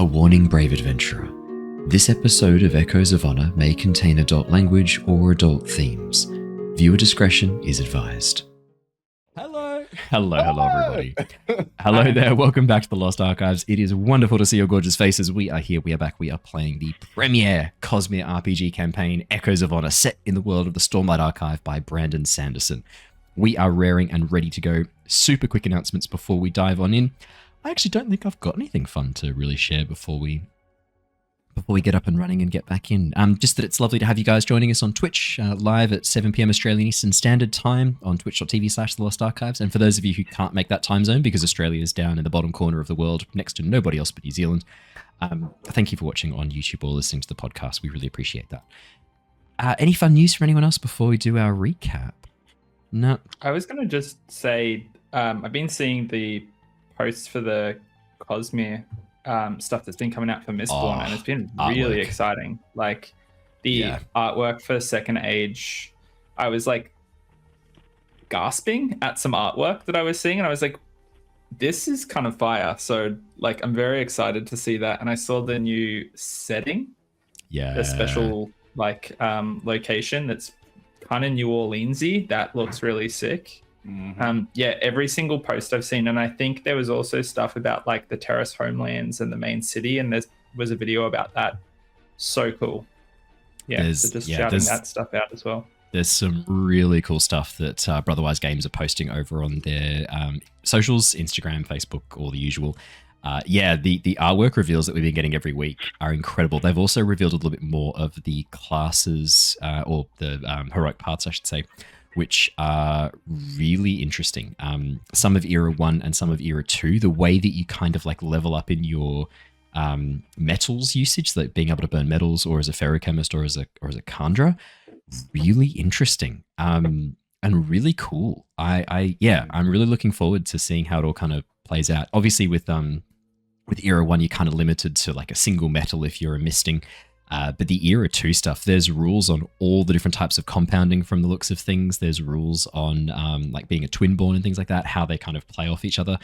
A warning, brave adventurer. This episode of Echoes of Honor may contain adult language or adult themes. Viewer discretion is advised. Hello, everybody. Hello there, welcome back to the Lost Archives. It is wonderful to see your gorgeous faces. We are here, we are back, we are playing the premiere Cosmere RPG campaign, Echoes of Honor, set in the world of the Stormlight Archive by Brandon Sanderson. We are raring and ready to go. Super quick announcements before we dive on in. I actually don't think I've got anything fun to really share before we get up and running and get back in. Just that it's lovely to have you guys joining us on Twitch, live at 7 p.m. Australian Eastern Standard Time on twitch.tv/The Lost Archives. And for those of you who can't make that time zone because Australia is down in the bottom corner of the world next to nobody else but New Zealand, thank you for watching on YouTube or listening to the podcast. We really appreciate that. Any fun news from anyone else before we do our recap? No. I was going to just say, I've been seeing the posts for the Cosmere stuff that's been coming out for Mistborn, and it's been really exciting. Like the artwork for Second Age, I was like gasping at some artwork that I was seeing, and I was like, this is kind of fire. So like, I'm very excited to see that. And I saw the new setting, the special like location that's kind of New Orleansy. That looks really sick. Mm-hmm. Every single post I've seen, and I think there was also stuff about like the terrace homelands and the main city, and there was a video about that. So cool. So just shouting that stuff out as well. There's some really cool stuff that Brotherwise Games are posting over on their socials, Instagram, Facebook, all the usual. The artwork reveals that we've been getting every week are incredible. They've also revealed a little bit more of the classes, or the heroic paths, I should say, which are really interesting. Some of Era 1 and some of Era 2, the way that you kind of like level up in your metals usage, like being able to burn metals or as a ferrochemist or as a conjurer, really interesting and really cool. I'm really looking forward to seeing how it all kind of plays out. Obviously with Era 1, you're kind of limited to like a single metal if you're a misting. But the Era 2 stuff, there's rules on all the different types of compounding from the looks of things. There's rules on like being a twin-born and things like that, how they kind of play off each other.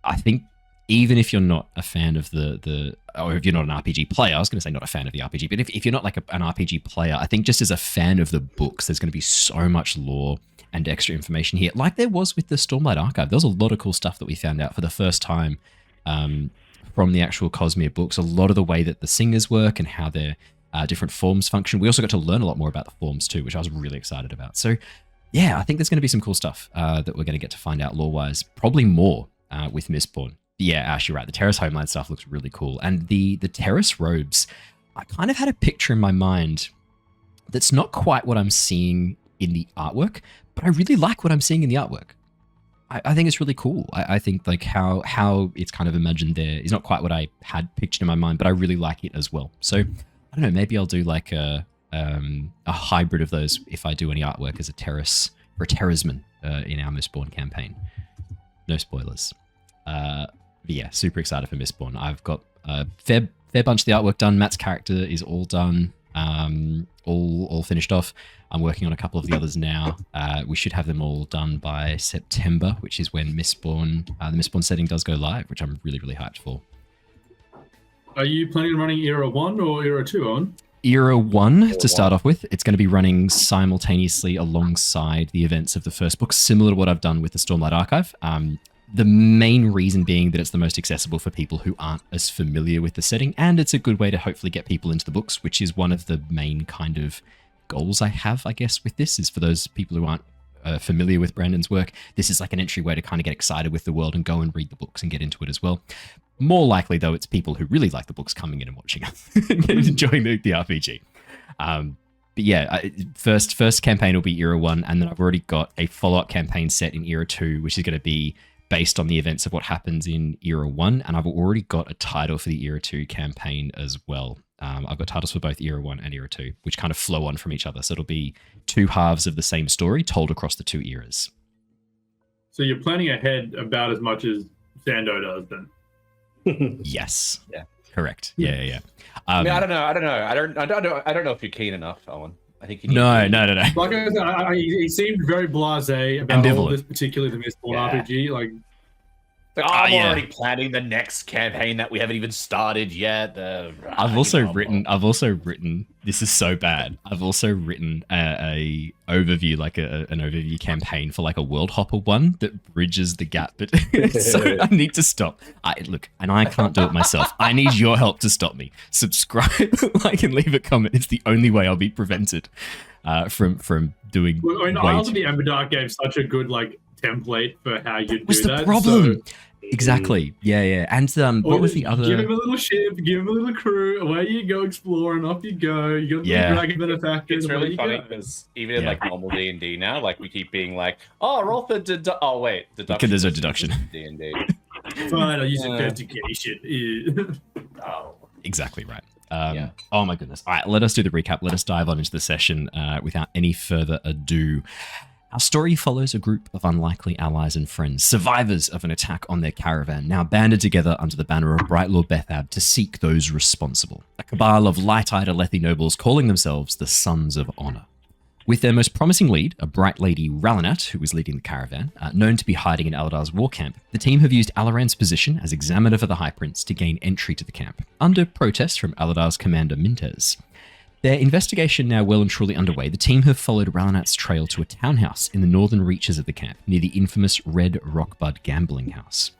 I think even if you're not a fan of or if you're not an RPG player, I was going to say not a fan of the RPG, but if you're not like an RPG player, I think just as a fan of the books, there's going to be so much lore and extra information here. Like there was with the Stormlight Archive. There was a lot of cool stuff that we found out for the first time from the actual Cosmere books, a lot of the way that the singers work and how their different forms function. We also got to learn a lot more about the forms too, which I was really excited about. So yeah, I think there's going to be some cool stuff that we're going to get to find out lore-wise, probably more with Mistborn. Yeah, Ash, you're right. The Terrace Homeland stuff looks really cool. And the Terrace robes, I kind of had a picture in my mind that's not quite what I'm seeing in the artwork, but I really like what I'm seeing in the artwork. I think it's really cool. I think like how it's kind of imagined there is not quite what I had pictured in my mind, but I really like it as well. So I don't know, maybe I'll do like a hybrid of those if I do any artwork as a terraceman in our Mistborn campaign. No spoilers. But yeah, super excited for Mistborn. I've got a fair bunch of the artwork done. Matt's character is all done, all finished off. I'm working on a couple of the others now. We should have them all done by September, which is when Mistborn, the Mistborn setting does go live, which I'm really, really hyped for. Are you planning on running Era 1 or Era 2, Owen? Era 1 to start off with. It's going to be running simultaneously alongside the events of the first book, similar to what I've done with the Stormlight Archive. The main reason being that it's the most accessible for people who aren't as familiar with the setting, and it's a good way to hopefully get people into the books, which is one of the main kind of goals I have, I guess, with this, is for those people who aren't familiar with Brandon's work. This is like an entryway to kind of get excited with the world and go and read the books and get into it as well. More likely, though, it's people who really like the books coming in and watching and enjoying the RPG. But yeah, first campaign will be Era 1, and then I've already got a follow-up campaign set in Era 2, which is going to be based on the events of what happens in Era 1, and I've already got a title for the Era 2 campaign as well. I've got titles for both Era 1 and Era 2, which kind of flow on from each other. So it'll be two halves of the same story told across the two eras. So you're planning ahead about as much as Sando does then? Yes. Yeah. Correct. Yeah. I mean, I don't know if you're keen enough, Owen. I think you need No. Like I said, he seemed very blasé about all this, particularly the Mistborn RPG. Like, I'm already planning the next campaign that we haven't even started yet. I've also written. This is so bad. I've also written a overview, like an overview campaign for like a World Hopper one that bridges the gap. But so I need to stop. Look, and I can't do it myself. I need your help to stop me. Subscribe, like, and leave a comment. It's the only way I'll be prevented from doing. Well, I mean, Isles of the Embark gave such a good like template for how you do that. What's the problem? So, exactly. Yeah. And what was the other? Give him a little ship, give him a little crew. Away you go, exploring. Off you go. You got the dragon benefactors. It's really funny because even in like normal D&D now, like we keep being like, oh, roll for deduction. Because there's no deduction. D&D. Fine, I'll use investigation. Exactly right. Oh my goodness. All right, let us do the recap. Let us dive on into the session without any further ado. Our story follows a group of unlikely allies and friends, survivors of an attack on their caravan, now banded together under the banner of Bright Lord Bethab to seek those responsible. A cabal of light-eyed Aelthi nobles calling themselves the Sons of Honor. With their most promising lead, a bright lady Ralanat, who was leading the caravan, known to be hiding in Aladar's war camp, the team have used Alaran's position as examiner for the High Prince to gain entry to the camp, under protest from Aladar's commander Mintez. Their investigation now well and truly underway, the team have followed Ralanat's trail to a townhouse in the northern reaches of the camp, near the infamous Red Rockbud gambling house.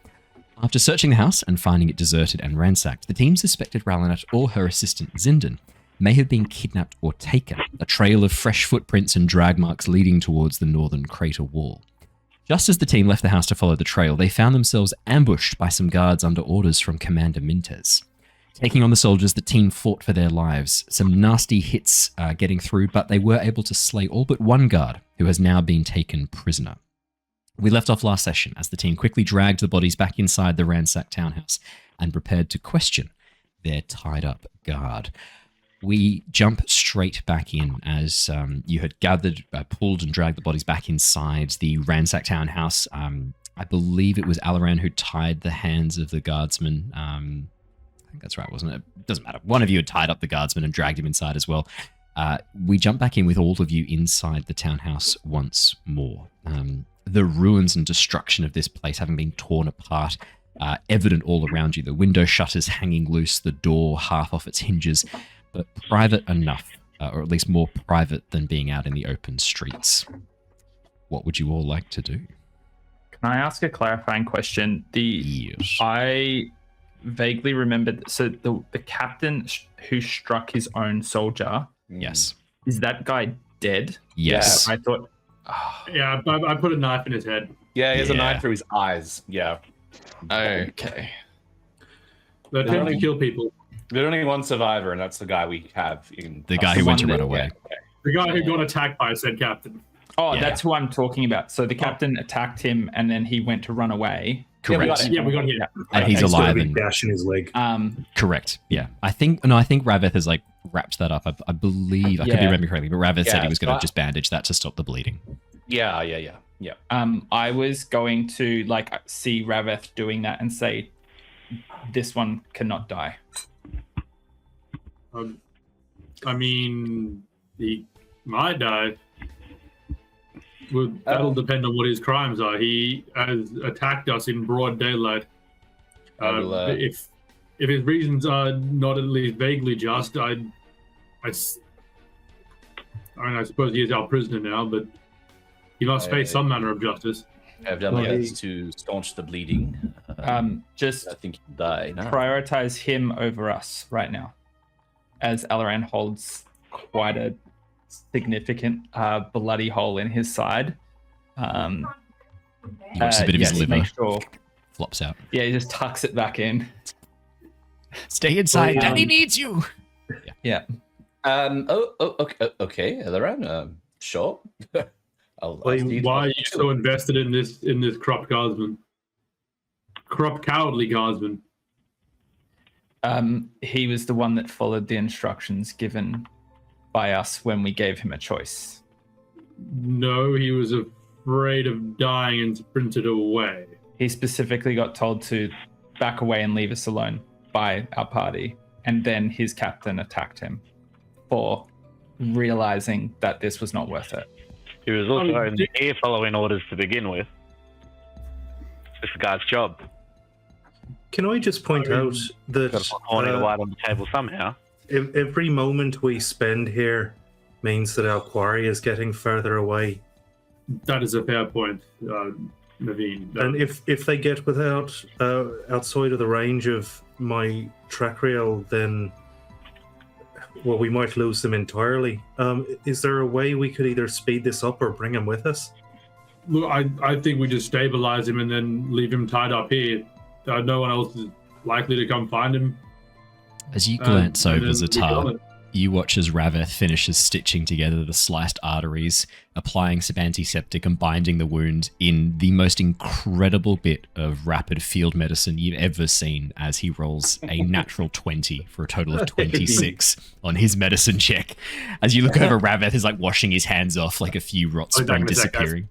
After searching the house and finding it deserted and ransacked, the team suspected Ralanat or her assistant Zindan may have been kidnapped or taken, a trail of fresh footprints and drag marks leading towards the northern crater wall. Just as the team left the house to follow the trail, they found themselves ambushed by some guards under orders from Commander Mintez. Taking on the soldiers, the team fought for their lives, some nasty hits getting through, but they were able to slay all but one guard, who has now been taken prisoner. We left off last session as the team quickly dragged the bodies back inside the ransacked townhouse and prepared to question their tied-up guard. We jump straight back in as you had gathered, pulled and dragged the bodies back inside the ransacked townhouse. I believe it was Alaran who tied the hands of the guardsman. I think that's right, wasn't it? Doesn't matter. One of you had tied up the guardsman and dragged him inside as well. We jump back in with all of you inside the townhouse once more. The ruins and destruction of this place having been torn apart, evident all around you. The window shutters hanging loose, the door half off its hinges, but private enough, or at least more private than being out in the open streets. What would you all like to do? Can I ask a clarifying question? Yes. I vaguely remembered, so the captain who struck his own soldier. Yes. Is that guy dead? Yes. Yeah, I thought. Yeah, I put a knife in his head. Yeah, he has a knife through his eyes. Yeah. Okay. They tend to kill people. There's only one survivor, and that's the guy we have. The guy who went to run away. The guy who got attacked by said captain. Oh, that's who I'm talking about. So the captain attacked him, and then he went to run away. Correct. Yeah, we got him. And he's alive and bashing his leg. Correct. Yeah. I think Rav-eth has like wrapped that up. I believe I could be remembering correctly, but Rav-eth said he was going to just bandage that to stop the bleeding. Yeah. I was going to like see Rav-eth doing that and say, "This one cannot die." I mean, he might die. Well, that'll depend on what his crimes are. He has attacked us in broad daylight. If his reasons are not at least vaguely just, I suppose he is our prisoner now, but he must face some manner of justice. I've done my best to staunch the bleeding. Just I think he'll die now. Prioritize him over us right now, as Alaran holds quite a significant bloody hole in his side. He watches a bit of his liver. Flops out. Yeah, he just tucks it back in. Stay inside. Daddy needs you. Yeah. Okay, Alaran. Sure. Why are you so invested in this corrupt guardsman? Corrupt, cowardly guardsman. He was the one that followed the instructions given by us when we gave him a choice. No, he was afraid of dying and sprinted away. He specifically got told to back away and leave us alone by our party, and then his captain attacked him for realizing that this was not worth it. He was also only here following orders to begin with. It's the guy's job. Can I just point out that Got to put corny to light on the table somehow. every moment we spend here means that our quarry is getting further away. That is a fair point, Neivien. And if they get outside of the range of my track reel, then well, we might lose them entirely. Is there a way we could either speed this up or bring him with us? Look, I think we just stabilize him and then leave him tied up here. No one else is likely to come find him. As you glance over then we Ztar, got it. you watch as Rav-eth finishes stitching together the sliced arteries, applying some antiseptic and binding the wound in the most incredible bit of rapid field medicine you've ever seen, as he rolls a natural 20 for a total of 26 on his medicine check. As you look over, Rav-eth is like washing his hands off, like a few rots from disappearing.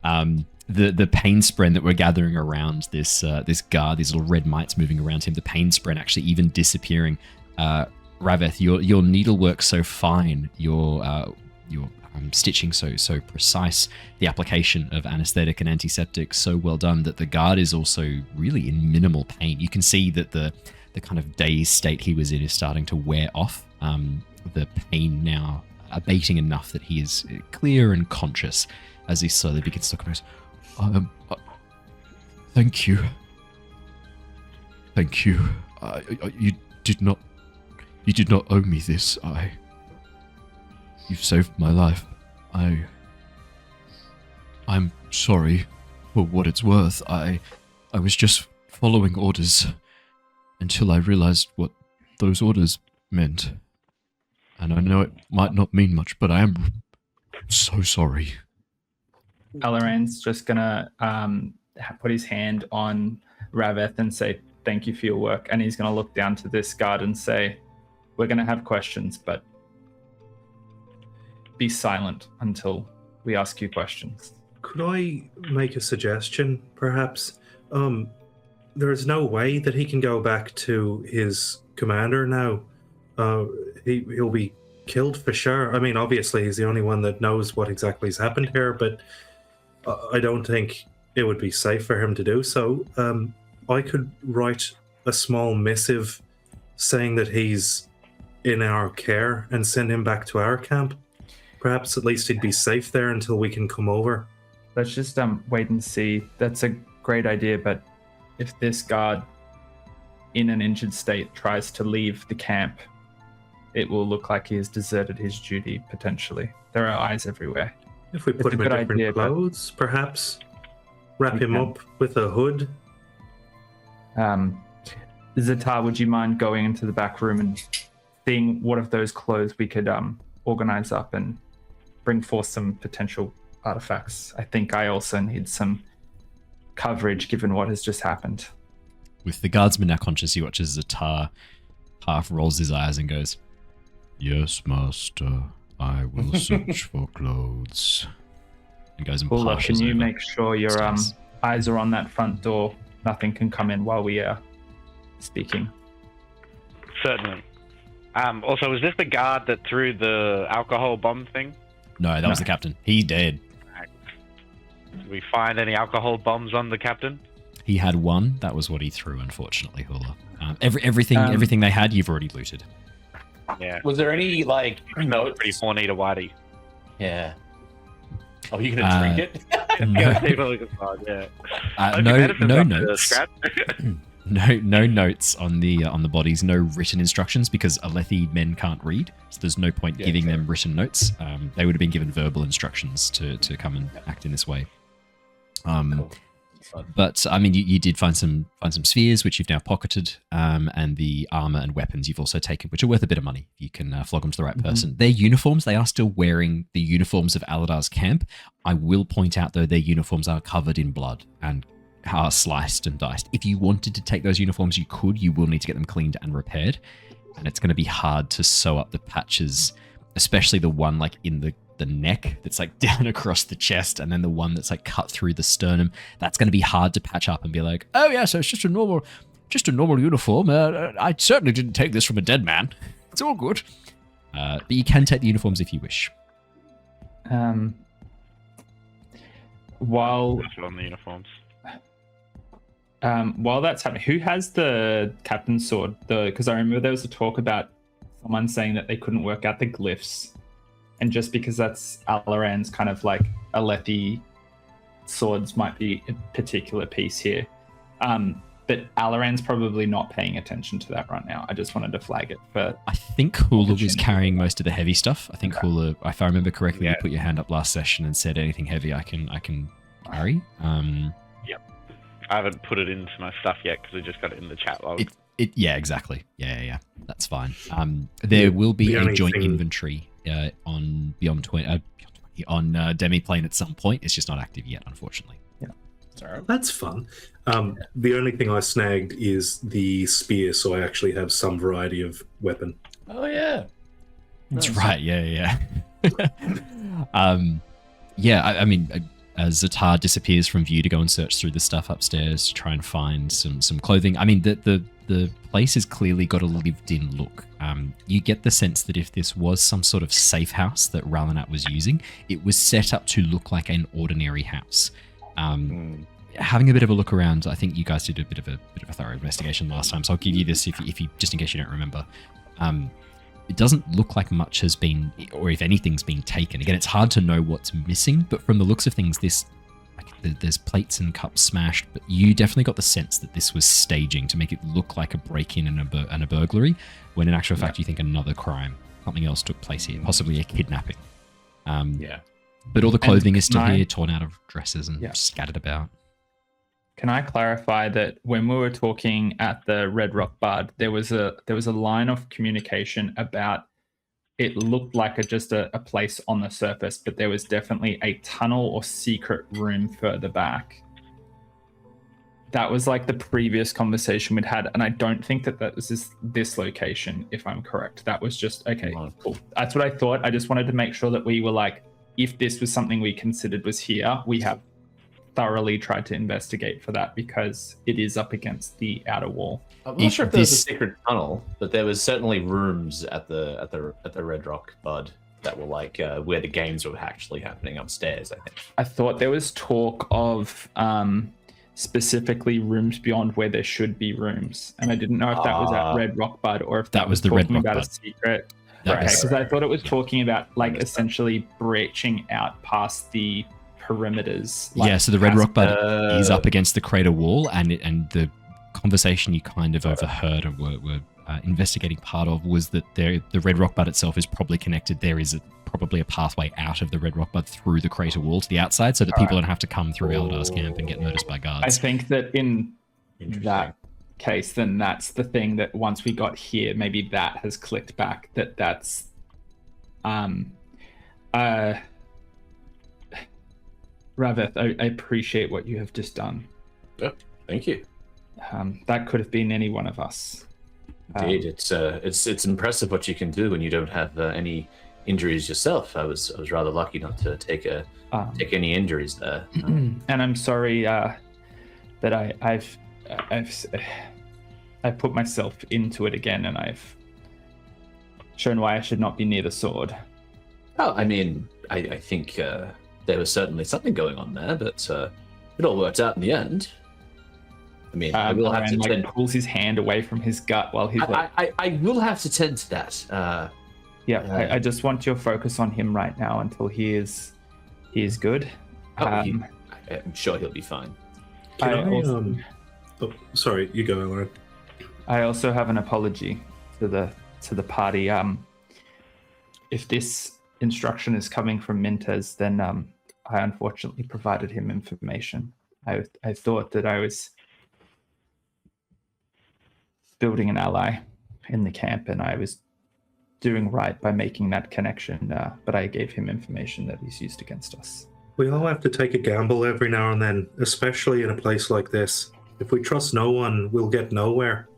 The pain spren that we're gathering around this guard, these little red mites moving around him, the pain spren actually even disappearing. Rav-eth, your needlework so fine, your stitching so precise, the application of anesthetic and antiseptic so well done that the guard is also really in minimal pain. You can see that the kind of dazed state he was in is starting to wear off. The pain now abating enough that he is clear and conscious as he slowly begins to look at us. Thank you. Thank you. You did not owe me this. You've saved my life. I'm sorry for what it's worth. I was just following orders until I realized what those orders meant. And I know it might not mean much, but I am so sorry. Alaran's just gonna put his hand on Rav-eth and say, "Thank you for your work." And he's gonna look down to this guard and say, "We're gonna have questions, but be silent until we ask you questions." Could I make a suggestion, perhaps? There is no way that he can go back to his commander now. He'll be killed for sure. I mean, obviously, he's the only one that knows what exactly has happened here, but I don't think it would be safe for him to do so. I could write a small missive saying that he's in our care and send him back to our camp. Perhaps at least he'd be safe there until we can come over. Let's just wait and see. That's a great idea, but if this guard in an injured state tries to leave the camp, it will look like he has deserted his duty, potentially. There are eyes everywhere. If we put him in different clothes, perhaps wrap him up with a hood. Ztar, would you mind going into the back room and seeing what of those clothes we could organize up and bring forth some potential artifacts? I think I also need some coverage given what has just happened. With the guardsman now conscious, he watches Ztar half rolls his eyes and goes, "Yes, master, I will search for clothes." And goes and Hula, passes can you over make sure your stairs. eyes are on that front door? Nothing can come in while we are speaking. Certainly. Also, was this the guard that threw the alcohol bomb thing? No, that was the captain. He dead. Did we find any alcohol bombs on the captain? He had one. That was what he threw, unfortunately, Hula. Everything they had, you've already looted. Yeah. Was there any notes? Pretty horny to Whitey. Yeah. Oh, you gonna drink it? No notes. No notes on the bodies. No written instructions because Aelthi men can't read, so there's no point giving them written notes. They would have been given verbal instructions to come and act in this way. Cool. But I mean, you did find some spheres which you've now pocketed, and the armor and weapons you've also taken, which are worth a bit of money. You can flog them to the right person. Their uniforms, they are still wearing the uniforms of Aladar's camp. I will point out though, their uniforms are covered in blood and are sliced and diced. If you wanted to take those uniforms, you could. You will need to get them cleaned and repaired, and it's going to be hard to sew up the patches, especially the one like in the neck that's like down across the chest, and then the one that's like cut through the sternum. That's going to be hard to patch up and be like, oh yeah, so it's just a normal uniform. I certainly didn't take this from a dead man. It's all good. But you can take the uniforms if you wish. While on the uniforms. while that's happening, who has the captain's sword? Because I remember there was a talk about someone saying that they couldn't work out the glyphs, and just because that's Alaran's kind of like Aelthi swords might be a particular piece here. But Alaran's probably not paying attention to that right now. I just wanted to flag it. But I think Hula was carrying most of the heavy stuff. I think Hula, if I remember correctly, Yeah. you put your hand up last session and said anything heavy I can carry. I haven't put it into my stuff yet because I just got it in the chat log. Yeah, exactly. Yeah. That's fine. There will be The a only joint thing- inventory on Beyond 20 on Demiplane at some point. It's just not active yet, unfortunately. sorry. That's fun. The only thing I snagged is the spear, so I actually have some variety of weapon. Oh yeah. That's Nice. right. Yeah. I mean, as Ztar disappears from view to go and search through the stuff upstairs to try and find some clothing. I mean, the place has clearly got a lived-in look. You get the sense that if this was some sort of safe house that Ralanat was using, it was set up to look like an ordinary house. Having a bit of a look around, I think you guys did a bit of a thorough investigation last time, so I'll give you this if you just in case you don't remember. It doesn't look like much has been, or if anything's been taken. Again, it's hard to know what's missing, but from the looks of things, there's plates and cups smashed, but you definitely got the sense that this was staging to make it look like a break-in and a burglary, when in actual fact you think another crime, something else took place here, possibly a kidnapping. But all the clothing is still here, torn out of dresses and scattered about. Can I clarify that when we were talking at the Red Rock Bard, there was a line of communication about it looked like just a place on the surface, but there was definitely a tunnel or secret room further back. That was like the previous conversation we'd had, and I don't think that was this location, if I'm correct. That was just, okay, cool. That's what I thought. I just wanted to make sure that we were like, if this was something we considered was here, we have thoroughly tried to investigate for that because it is up against the outer wall. I'm not sure if there was a secret tunnel, but there was certainly rooms at the Red Rock Bud that were like where the games were actually happening upstairs, I think. I thought there was talk of specifically rooms beyond where there should be rooms, and I didn't know if that was at Red Rock Bud or if that was the Red Rock Bud. A secret. Okay, because I thought it was talking about like essentially breaching out past the perimeters. Like so the Red Rock Bud is up against the crater wall, and the conversation you kind of overheard and were investigating part of was that the Red Rock Bud itself is probably connected. There is probably a pathway out of the Red Rock Bud through the crater wall to the outside, so that people don't have to come through Eldar's camp and get noticed by guards. I think that in that case, then that's the thing that once we got here, maybe that has clicked back that's Rav-eth, I appreciate what you have just done. Yeah, thank you. That could have been any one of us. Indeed, it's impressive what you can do when you don't have any injuries yourself. I was rather lucky not to take any injuries there. And I'm sorry that I've put myself into it again, and I've shown why I should not be near the sword. Well, I mean, I think there was certainly something going on there, but it all worked out in the end. I mean, I will have to pulls his hand away from his gut while he's I will have to tend to that. I just want your focus on him right now until he is good. I'm sure he'll be fine. Sorry, you go, Alaran. I also have an apology to the party. If this instruction is coming from Mintez, then I unfortunately provided him information. I thought that I was building an ally in the camp, and I was doing right by making that connection, but I gave him information that he's used against us. We all have to take a gamble every now and then, especially in a place like this. If we trust no one, we'll get nowhere.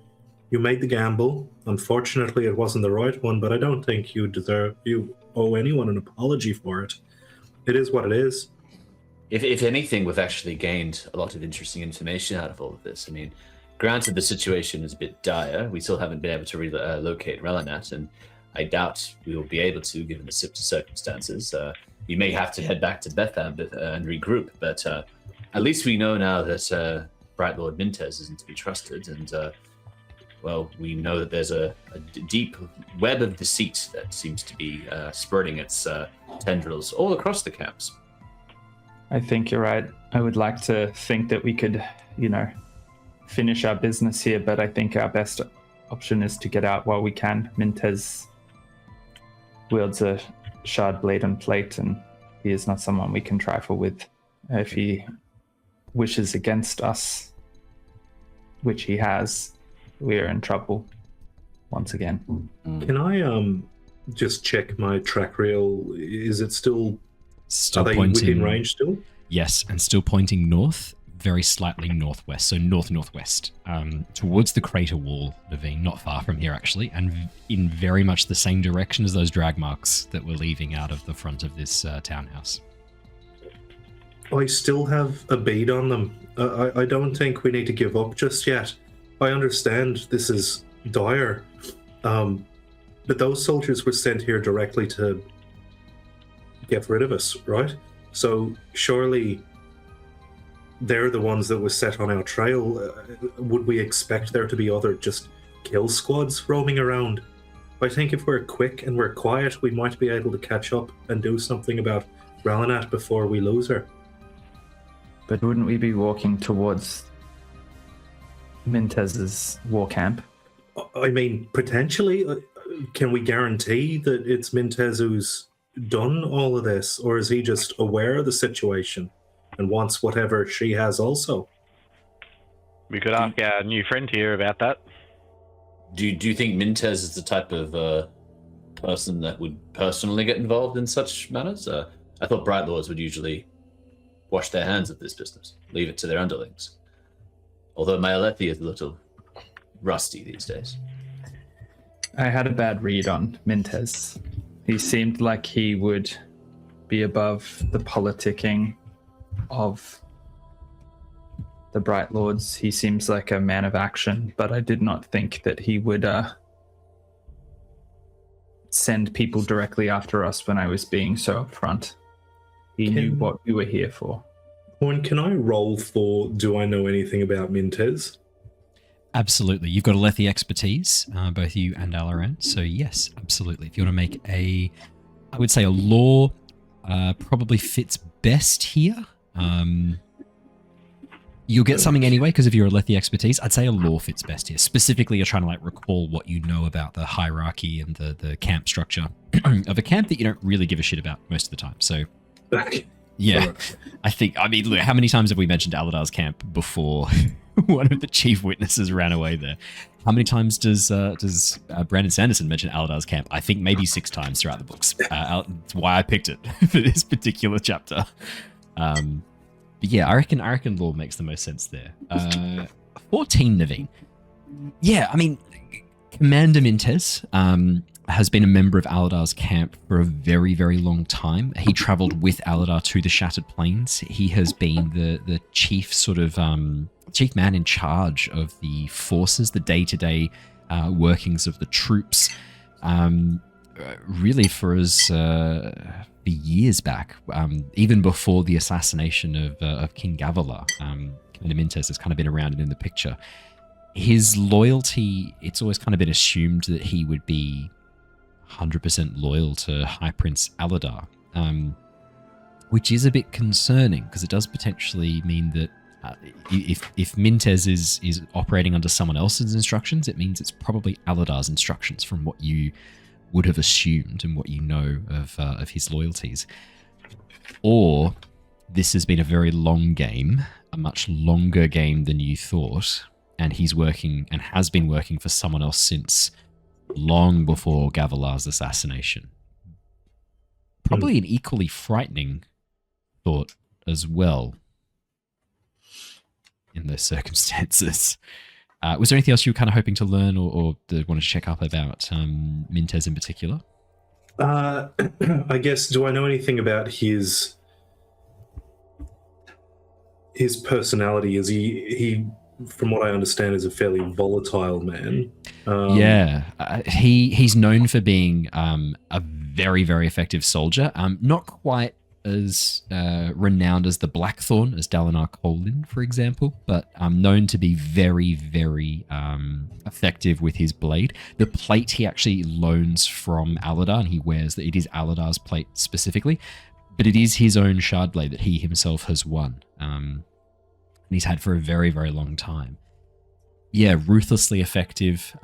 You made the gamble. Unfortunately, it wasn't the right one, but I don't think you owe anyone an apology for it. It is what it is. If anything, we've actually gained a lot of interesting information out of all of this. I mean, granted, the situation is a bit dire. We still haven't been able to locate Ralanat, and I doubt we will be able to, given the circumstances. We may have to head back to Betham and regroup, but at least we know now that Bright Lord Mintez isn't to be trusted, and well, we know that there's a deep web of deceit that seems to be spreading its tendrils all across the camps. I think you're right. I would like to think that we could, finish our business here, but I think our best option is to get out while we can. Mintez wields a shard blade and plate, and he is not someone we can trifle with. If he wishes against us, which he has, we are in trouble once again. Can I just check my track reel? Is it still are they pointing within range still? Yes, and still pointing north, very slightly northwest, so northwest, towards the crater wall, Neivien, not far from here actually, and in very much the same direction as those drag marks that were leaving out of the front of this townhouse. I still have a bead on them. I don't think we need to give up just yet. I understand this is dire, but those soldiers were sent here directly to get rid of us, right? So surely they're the ones that were set on our trail. Would we expect there to be other just kill squads roaming around? I think if we're quick and we're quiet, we might be able to catch up and do something about Ralanat before we lose her. But wouldn't we be walking towards Mintez's war camp? I mean, potentially. Can we guarantee that it's Mintez who's done all of this, or is he just aware of the situation and wants whatever she has also? We could ask our new friend here about that. Do you think Mintez is the type of person that would personally get involved in such matters? I thought Bright Lords would usually wash their hands of this business, leave it to their underlings. Although my Aelthi is a little rusty these days. I had a bad read on Mintez. He seemed like he would be above the politicking of the Bright Lords. He seems like a man of action, but I did not think that he would send people directly after us when I was being so upfront. He knew what we were here for. Owen, can I roll for do I know anything about Mintez? Absolutely. You've got Aelthi expertise, both you and Alaran. So yes, absolutely. If you want to make I would say a law probably fits best here. You'll get something anyway because of your Aelthi expertise. I'd say a law fits best here. Specifically, you're trying to recall what you know about the hierarchy and the camp structure of a camp that you don't really give a shit about most of the time. So yeah, look, how many times have we mentioned Aladar's camp before one of the chief witnesses ran away there? How many times does Brandon Sanderson mention Aladar's camp? I think maybe 6 times throughout the books. That's why I picked it for this particular chapter. But yeah, I reckon law makes the most sense there. 14, Neivien. Yeah, I mean, Commander Mintez has been a member of Aladar's camp for a very, very long time. He traveled with Aladar to the Shattered Plains. He has been the chief chief man in charge of the forces, the day-to-day workings of the troops, really for years back, even before the assassination of King Gavilar. Commander Mintez has kind of been around and in the picture. His loyalty, it's always kind of been assumed that he would be 100% loyal to High Prince Aladar, which is a bit concerning because it does potentially mean that if Mintez is operating under someone else's instructions, it means it's probably Aladar's instructions from what you would have assumed and what you know of his loyalties. Or this has been a very long game, a much longer game than you thought, and he's working and has been working for someone else since long before Gavilar's assassination. Probably an equally frightening thought as well in those circumstances. Was there anything else you were kind of hoping to learn or wanted to check up about Mintez in particular? I guess, do I know anything about his personality? Is he from what I understand, is a fairly volatile man. He's known for being a very, very effective soldier. Not quite as renowned as the Blackthorn as Dalinar Kholin, for example, but known to be very, very effective with his blade. The plate he actually loans from Aladar, and he wears that it is Aladar's plate specifically, but it is his own shard blade that he himself has won, and he's had for a very, very long time. Yeah, ruthlessly effective.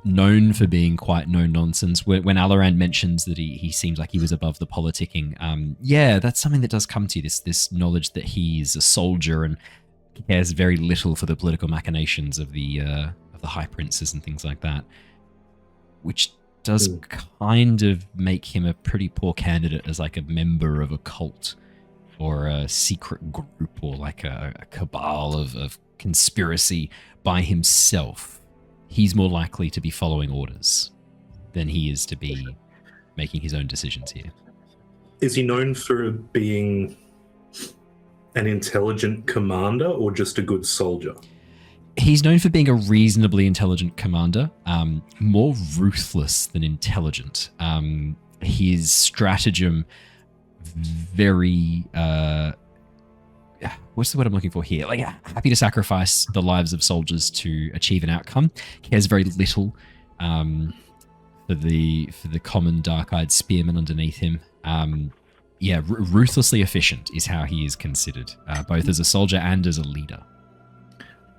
Known for being quite no-nonsense. When Alaran mentions that he seems like he was above the politicking, yeah, that's something that does come to you, this knowledge that he's a soldier and cares very little for the political machinations of the High Princes and things like that, which does kind of make him a pretty poor candidate as like a member of a cult or a secret group or like a cabal of conspiracy by himself. He's more likely to be following orders than he is to be making his own decisions here. Is he known for being an intelligent commander or just a good soldier? He's known for being a reasonably intelligent commander, more ruthless than intelligent. His stratagem very... what's the word I'm looking for here? Like, happy to sacrifice the lives of soldiers to achieve an outcome. Cares very little for the common dark-eyed spearman underneath him. Yeah, ruthlessly efficient is how he is considered, both as a soldier and as a leader.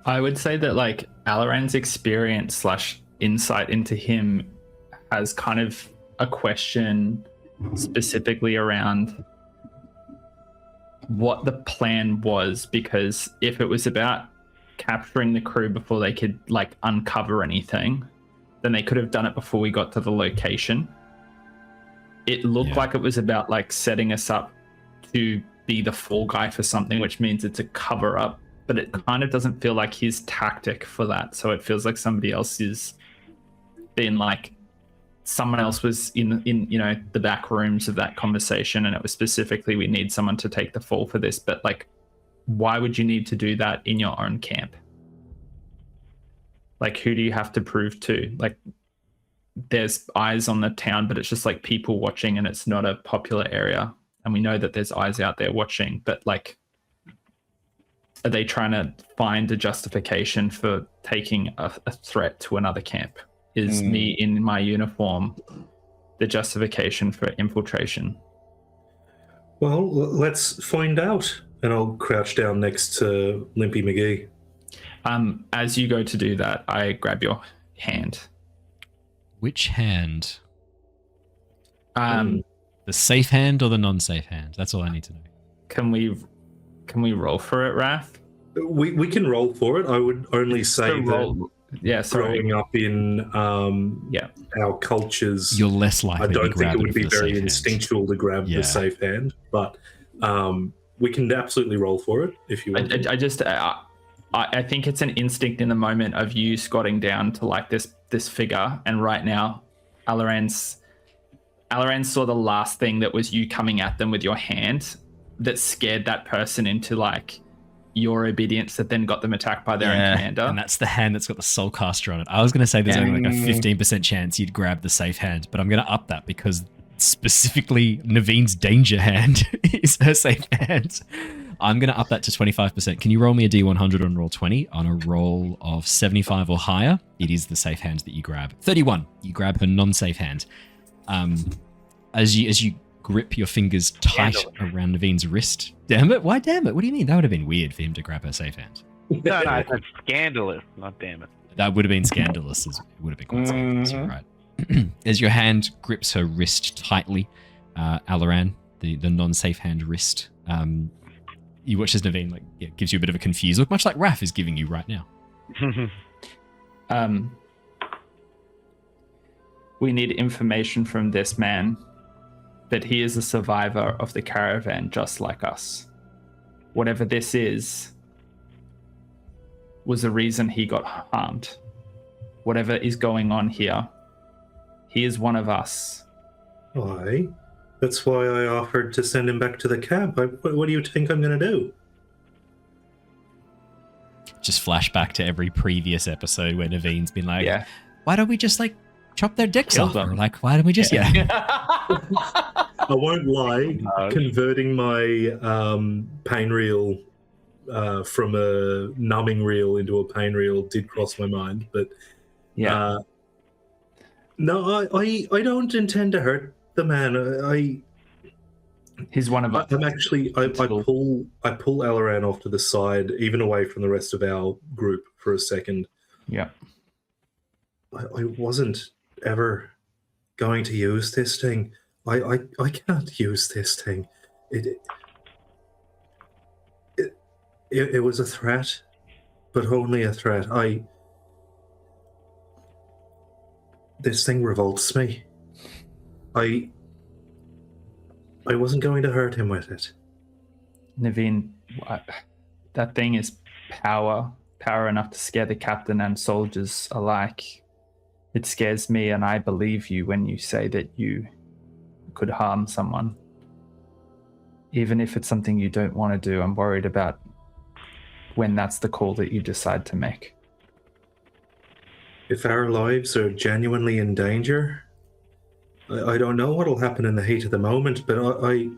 I would say that like Alaran's experience / insight into him has kind of a question specifically around what the plan was, because if it was about capturing the crew before they could like uncover anything, then they could have done it before we got to the location. It looked like it was about like setting us up to be the fall guy for something, which means it's a cover up, but it kind of doesn't feel like his tactic for that. So it feels like somebody else is being like, someone else was in you know the back rooms of that conversation, and it was specifically we need someone to take the fall for this. But like, why would you need to do that in your own camp? Like, who do you have to prove to? Like, there's eyes on the town, but it's just like people watching, and it's not a popular area, and we know that there's eyes out there watching, but like, are they trying to find a justification for taking a threat to another camp? Is me in my uniform the justification for infiltration? Well, let's find out. And I'll crouch down next to Limpy McGee. As you go to do that, I grab your hand. Which hand? The safe hand or the non-safe hand? That's all I need to know. Can we roll for it, Raph? We can roll for it. I would only say that. Yeah, sorry. Growing up in our cultures, you're less likely. I don't think it would be very hand. Instinctual to grab the safe hand, but we can absolutely roll for it if you want. I think it's an instinct in the moment of you squatting down to like this figure, and right now, Alaran saw the last thing that was you coming at them with your hand that scared that person into like your obedience, that then got them attacked by their own commander. And that's the hand that's got the soulcaster on it. I was going to say there's only like a 15% chance you'd grab the safe hand, but I'm going to up that because specifically Naveen's danger hand is her safe hand. I'm going to up that to 25%. Can you roll me a D100 on roll 20? On a roll of 75 or higher, it is the safe hand that you grab. 31, you grab her non-safe hand. As you grip your fingers tight around Naveen's wrist. Damn it. Why damn it? What do you mean? That would have been weird for him to grab her safe hand. No, I said scandalous, not damn it. That would have been scandalous. It would have been quite scandalous, you're right. As your hand grips her wrist tightly, Alaran, the non-safe hand wrist, you watch as Naveen gives you a bit of a confused look, much like Raph is giving you right now. We need information from this man that he is a survivor of the caravan just like us. Whatever this is was the reason he got harmed. Whatever is going on here, he is one of us. Why? That's why I offered to send him back to the camp. What do you think I'm going to do? Just flash back to every previous episode where Naveen's been like, why don't we just like chop their dicks off? Or like, why don't we just... won't lie. Converting my pain reel from a numbing reel into a pain reel did cross my mind, but no, I don't intend to hurt the man. He's one of us. I'm actually I pull Alaran off to the side, even away from the rest of our group for a second. Yeah. I wasn't ever going to use this thing. I can't use this thing. It was a threat, but only a threat. This thing revolts me. I wasn't going to hurt him with it. Neivien, that thing is power enough to scare the captain and soldiers alike. It scares me, and I believe you when you say that you could harm someone. Even if it's something you don't want to do, I'm worried about when that's the call that you decide to make. If our lives are genuinely in danger, I don't know what'll happen in the heat of the moment, but I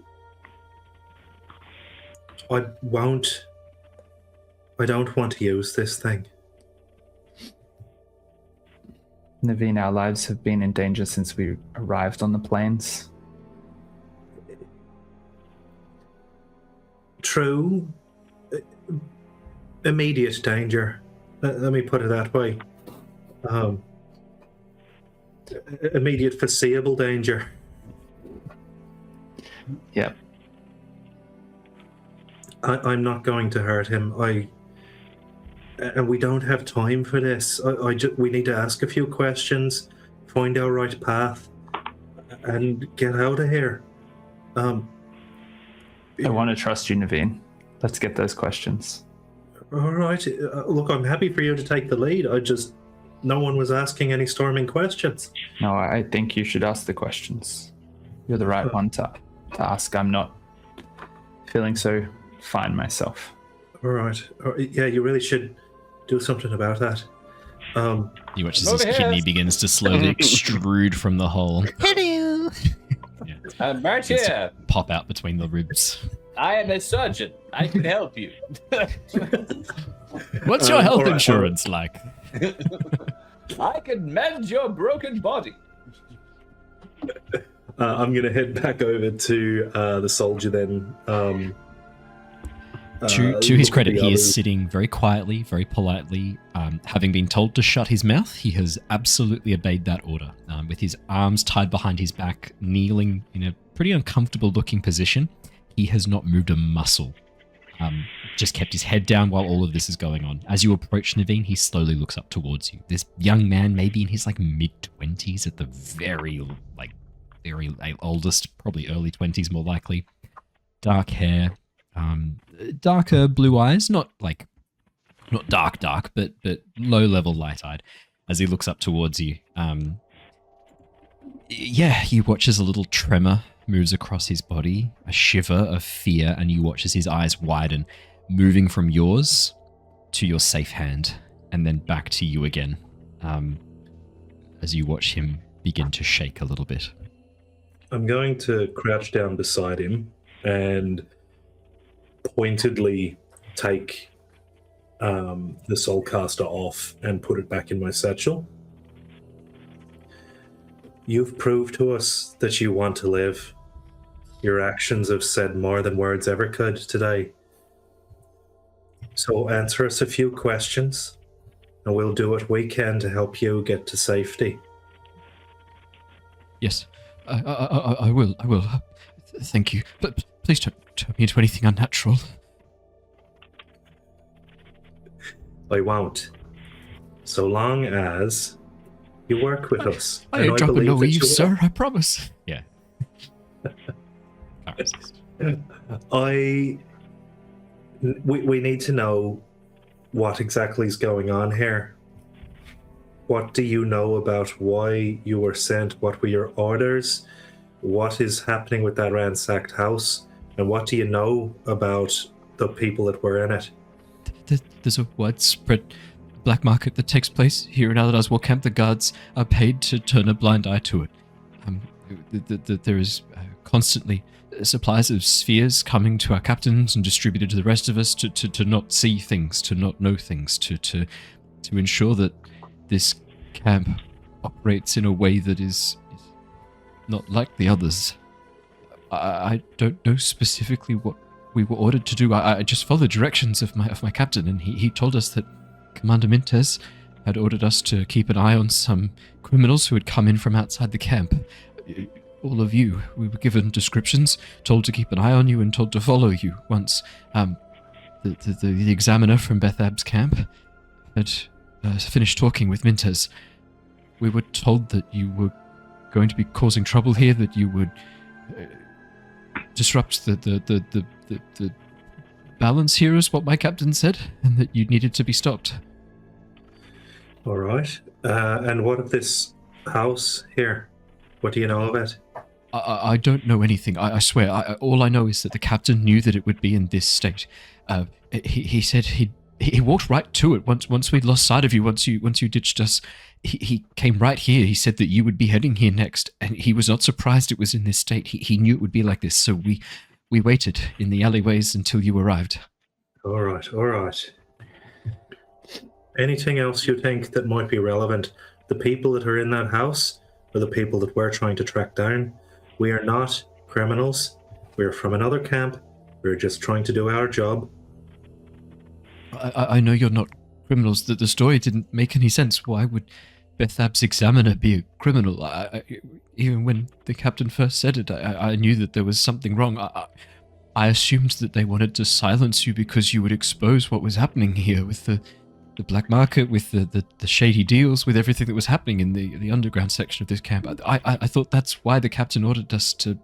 don't want to use this thing. Neivien, our lives have been in danger since we arrived on the plains. True. Immediate danger. Let me put it that way. Immediate foreseeable danger. Yep. I'm not going to hurt him. And we don't have time for this. We need to ask a few questions, find our right path, and get out of here. I want to trust you, Neivien. Let's get those questions. All right. Look, I'm happy for you to take the lead. No one was asking any storming questions. No, I think you should ask the questions. You're the right one to ask. I'm not feeling so fine myself. All right. Yeah, you really should do something about that. You watch as his kidney begins to slowly extrude from the hole. Hello. Yeah. I'm right Begins to here. pop out between the ribs. I am a surgeon. I can help you. What's your health all right, insurance like? I can mend your broken body. I'm going to head back over to the soldier then. To his credit, he others. is sitting very quietly, very politely. Having been told to shut his mouth, he has absolutely obeyed that order. With his arms tied behind his back, kneeling in a pretty uncomfortable looking position, he has not moved a muscle. Just kept his head down while all of this is going on. As you approach Neivien, he slowly looks up towards you. This young man, maybe in his mid-20s at the very oldest, probably early 20s more likely. Dark hair, darker blue eyes, not dark, but low-level light-eyed. As he looks up towards you, he watches a little tremor moves across his body, a shiver of fear, and you watch as his eyes widen, moving from yours to your safe hand, and then back to you again, as you watch him begin to shake a little bit. I'm going to crouch down beside him and pointedly take the soulcaster off and put it back in my satchel. You've proved to us that you want to live. Your actions have said more than words ever could today. So answer us a few questions, and we'll do what we can to help you get to safety. Yes, I will. Thank you. But please don't turn me into anything unnatural. I won't. So long as you work with us. I ain't dropping no leaves, sir, I promise. Yeah. Can't resist. We need to know what exactly is going on here. What do you know about why you were sent? What were your orders? What is happening with that ransacked house? And what do you know about the people that were in it? There's a widespread black market that takes place here in Alaran's Camp. The guards are paid to turn a blind eye to it. There is constantly supplies of spheres coming to our captains and distributed to the rest of us to not see things, to not know things, to ensure that this camp operates in a way that is not like the others. I don't know specifically what we were ordered to do. I just followed the directions of my captain, and he told us that Commander Mintez had ordered us to keep an eye on some criminals who had come in from outside the camp. All of you, we were given descriptions, told to keep an eye on you, and told to follow you. Once the examiner from Bethab's camp had finished talking with Mintez, we were told that you were going to be causing trouble here, that you would disrupt the balance here, is what my captain said, and that you needed to be stopped. All right. And what of this house here? What do you know of it? I don't know anything. I swear. All I know is that the captain knew that it would be in this state. He said he walked right to it once we'd lost sight of you. Once you ditched us, he came right here. He said that you would be heading here next, and he was not surprised it was in this state. He knew it would be like this, so we waited in the alleyways until you arrived. All right. Anything else you think that might be relevant? The people that are in that house are the people that we're trying to track down. We are not criminals. We're from another camp. We're just trying to do our job. I know you're not criminals. The story didn't make any sense. Why would Bethab's examiner be a criminal? Even when the captain first said it, I knew that there was something wrong. I assumed that they wanted to silence you because you would expose what was happening here with the black market, with the shady deals, with everything that was happening in the underground section of this camp. I thought that's why the captain ordered us to,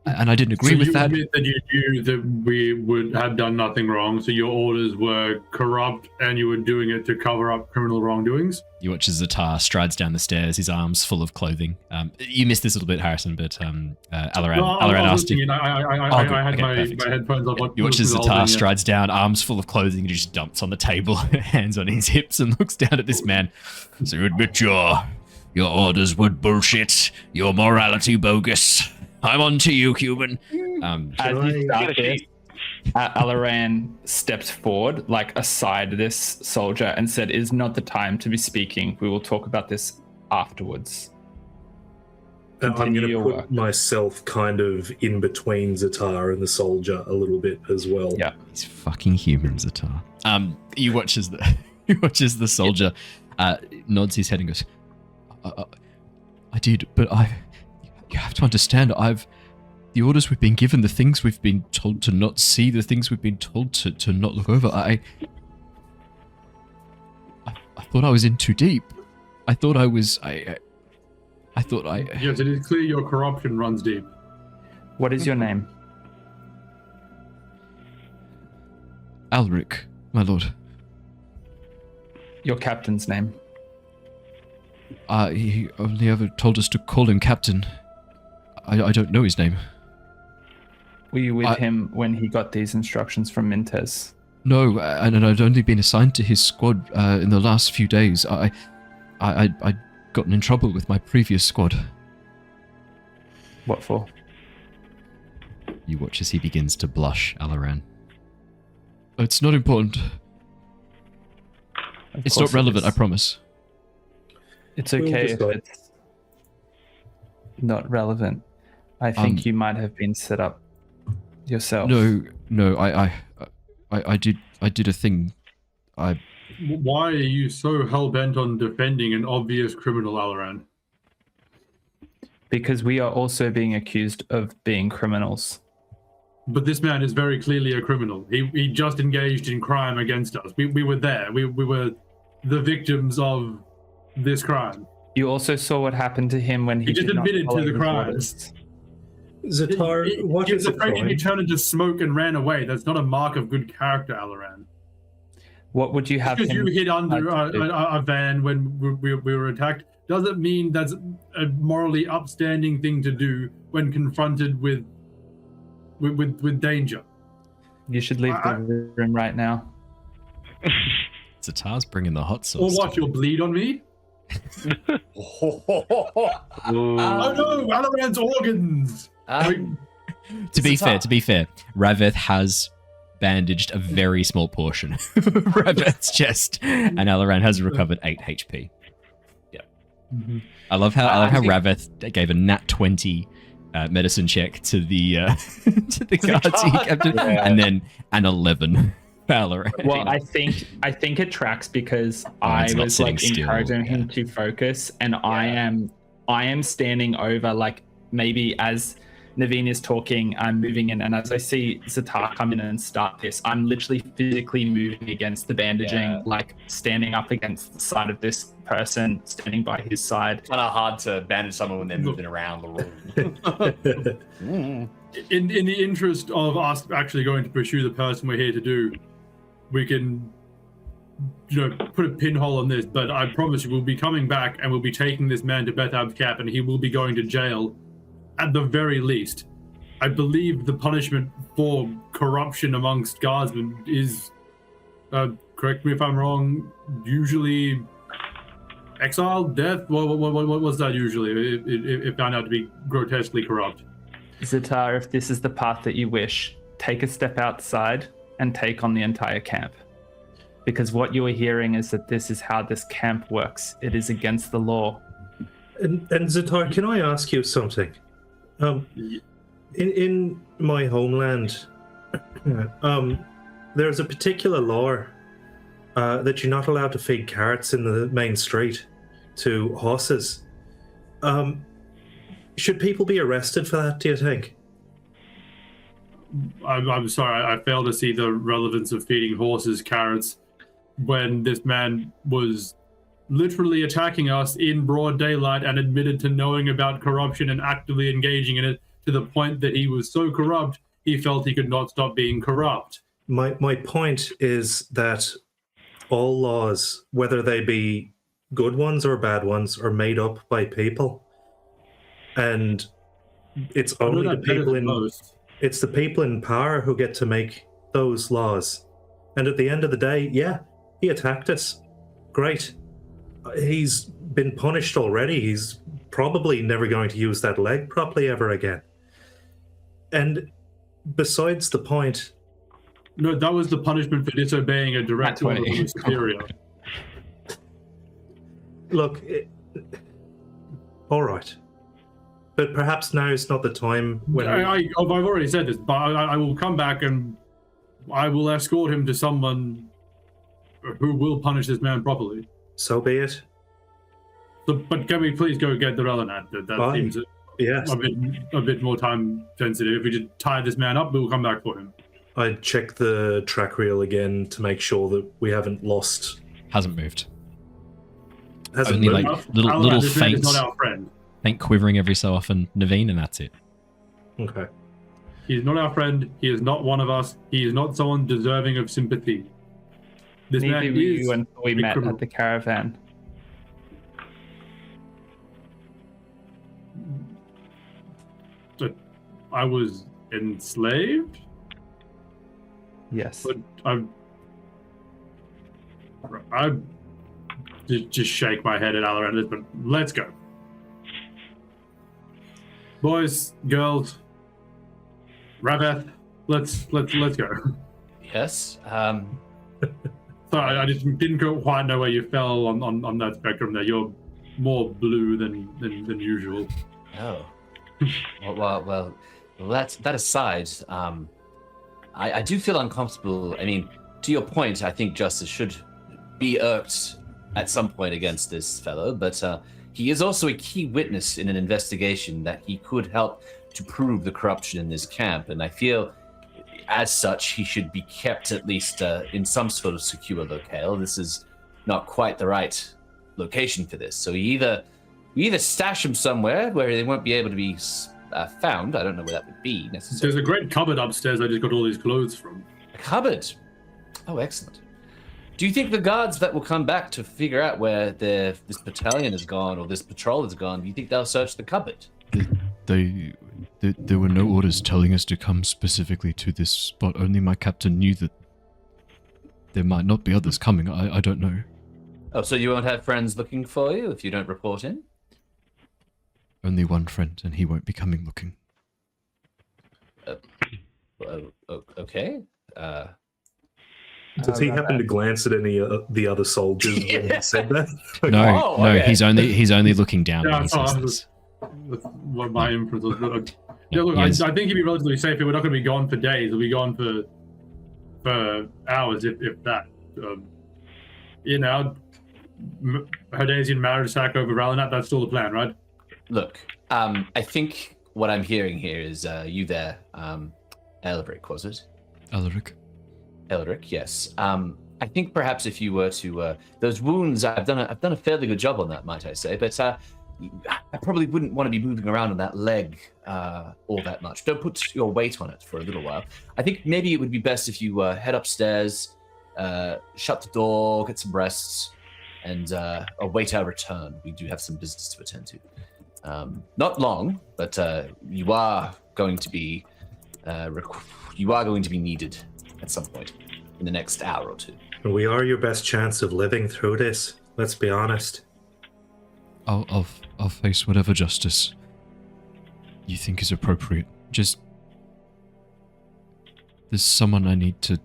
and I didn't agree with that. So you admit that you knew that we would have done nothing wrong, so your orders were corrupt and you were doing it to cover up criminal wrongdoings? You watch as Ztar strides down the stairs, his arms full of clothing. You missed this a little bit, Harrison, but Alaran asked you. I had my headphones on. You watch as Ztar strides down, arms full of clothing, and just dumps on the table, hands on his hips, and looks down at this man. So you admit your orders were bullshit, your morality bogus. I'm on to you, human. As you start this, Alaran stepped forward, like aside this soldier, and said, "It is not the time to be speaking. We will talk about this afterwards." I'm going to put myself kind of in between Ztar and the soldier a little bit as well. Yeah, he's fucking human, Ztar. You watch as the soldier nods his head and goes, "I did, but you have to understand, the orders we've been given, the things we've been told to not see, the things we've been told to not look over, I thought I was in too deep. I thought I was, I thought I... Yes, it is clear your corruption runs deep. What is your name? Alric, my lord. Your captain's name? He only ever told us to call him Captain. I don't know his name. Were you with him when he got these instructions from Mintez? No, and I'd only been assigned to his squad in the last few days. I'd gotten in trouble with my previous squad. What for? You watch as he begins to blush, Alaran. It's not important. It's not relevant, I promise. It's okay if it's not relevant. I think you might have been set up yourself. No, I did a thing. Why are you so hell-bent on defending an obvious criminal, Alaran? Because we are also being accused of being criminals. But this man is very clearly a criminal. He just engaged in crime against us. We were there. We were the victims of this crime. You also saw what happened to him when he just did admitted not to the follow crime. orders. Ztar, what is a crime? He turned into smoke and ran away. That's not a mark of good character, Alaran. What would you have because him you hid under a van when we were attacked doesn't mean that's a morally upstanding thing to do when confronted with danger. You should leave the room right now. Ztar's bringing the hot sauce. Or what, you'll bleed on me? Oh no, Alaran's organs! To be fair, Rav-eth has bandaged a very small portion of Rav-eth's chest, and Alaran has recovered 8 HP. Yeah. Mm-hmm. I love how Rav-eth gave a nat 20 medicine check to the to the guard captain, and then an 11 for Alaran. Well, I think it tracks because I was like encouraging him to focus, and I am standing over, like, maybe as Neivien is talking, I'm moving in, and as I see Ztar come in and start this, I'm literally physically moving against the bandaging, like standing up against the side of this person, standing by his side. Kind of hard to bandage someone when they're moving around the room. In the interest of us actually going to pursue the person we're here to do, we can, put a pinhole on this, but I promise you we'll be coming back and we'll be taking this man to Bethab's cap, and he will be going to jail at the very least. I believe the punishment for corruption amongst guardsmen is, correct me if I'm wrong, usually exile, death? What was that usually, if found out to be grotesquely corrupt? Ztar, if this is the path that you wish, take a step outside and take on the entire camp. Because what you are hearing is that this is how this camp works. It is against the law. And Ztar, can I ask you something? In my homeland, there's a particular law that you're not allowed to feed carrots in the main street to horses. Should people be arrested for that, do you think? I'm sorry, I fail to see the relevance of feeding horses carrots when this man was literally attacking us in broad daylight and admitted to knowing about corruption and actively engaging in it to the point that he was so corrupt, he felt he could not stop being corrupt. My point is that all laws, whether they be good ones or bad ones, are made up by people. And it's only the people in power who get to make those laws. And at the end of the day, yeah, he attacked us. Great. He's been punished already. He's probably never going to use that leg properly ever again. And besides the point... No, that was the punishment for disobeying a direct order from superior. Look, all right. But perhaps now is not the time when... I've already said this, but I will come back and I will escort him to someone who will punish this man properly. So be it. So, but can we please go get the Relanet? That seems a bit more time sensitive. If we just tie this man up, we'll come back for him. I'd check the track reel again to make sure that we haven't lost. Hasn't moved. Hasn't moved. Like little faint, is not our friend. Faint quivering every so often, Neivien, and that's it. Okay. He's not our friend. He is not one of us. He is not someone deserving of sympathy. This man is you and we met at the caravan. I was enslaved? Yes. But I just shake my head at Alaran, but let's go. Boys, girls, Rav-eth, let's go. Yes. Sorry, I just didn't quite know where you fell on that spectrum there. You're more blue than usual. Oh. Well, that aside, I do feel uncomfortable. I mean, to your point, I think justice should be irked at some point against this fellow, but he is also a key witness in an investigation that he could help to prove the corruption in this camp, and I feel as such he should be kept at least in some sort of secure locale. This is not quite the right location for this, so we either stash him somewhere where they won't be able to be found. I don't know where that would be necessarily. There's a great cupboard upstairs I just got all these clothes from. A cupboard? Oh, excellent. Do you think the guards that will come back to figure out where this battalion has gone or this patrol has gone, do you think they'll search the cupboard? There were no orders telling us to come specifically to this spot. Only my captain knew that there might not be others coming. I don't know. Oh, so you won't have friends looking for you if you don't report in? Only one friend, and he won't be coming looking. Okay. Does he happen to glance at any of the other soldiers when he said that? No, Oh, okay. he's only looking down when Yeah, he says this. That's what my inference was. Yeah, Look, yes. I think he'd be relatively safe. We're not going to be gone for days. We'll be gone for hours, if that. Herdasian marriage sack over Ralanat, that's still the plan, right? Look, I think what I'm hearing here is you there, Elric, was it? Elric, yes. I think perhaps if you were to those wounds, I've done a fairly good job on that, might I say. But I probably wouldn't want to be moving around on that leg all that much. Don't put your weight on it for a little while. I think maybe it would be best if you head upstairs, shut the door, get some rest, and await our return. We do have some business to attend to. Not long, but you are going to be needed at some point in the next hour or two. We are your best chance of living through this. Let's be honest. I'll face whatever justice you think is appropriate. Just there's someone I need to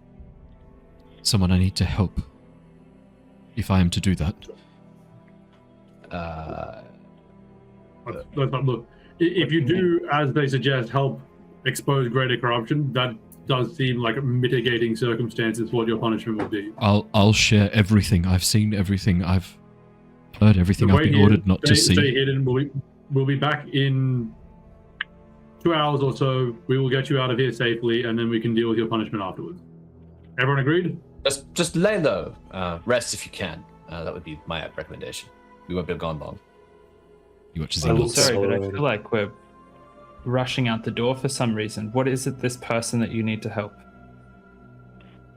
help. If I am to do that. Look, if you do, as they suggest, help expose greater corruption, that does seem like mitigating circumstances for what your punishment will be. I'll share everything. I've seen everything. I've heard everything I've been ordered not to see. Stay hidden. We'll be back in 2 hours or so. We will get you out of here safely, and then we can deal with your punishment afterwards. Everyone agreed? Just lay low. Rest if you can. That would be my recommendation. We won't be gone long. He watches I'm emails. sorry, but I feel like we're rushing out the door for some reason. What is it, this person that you need to help?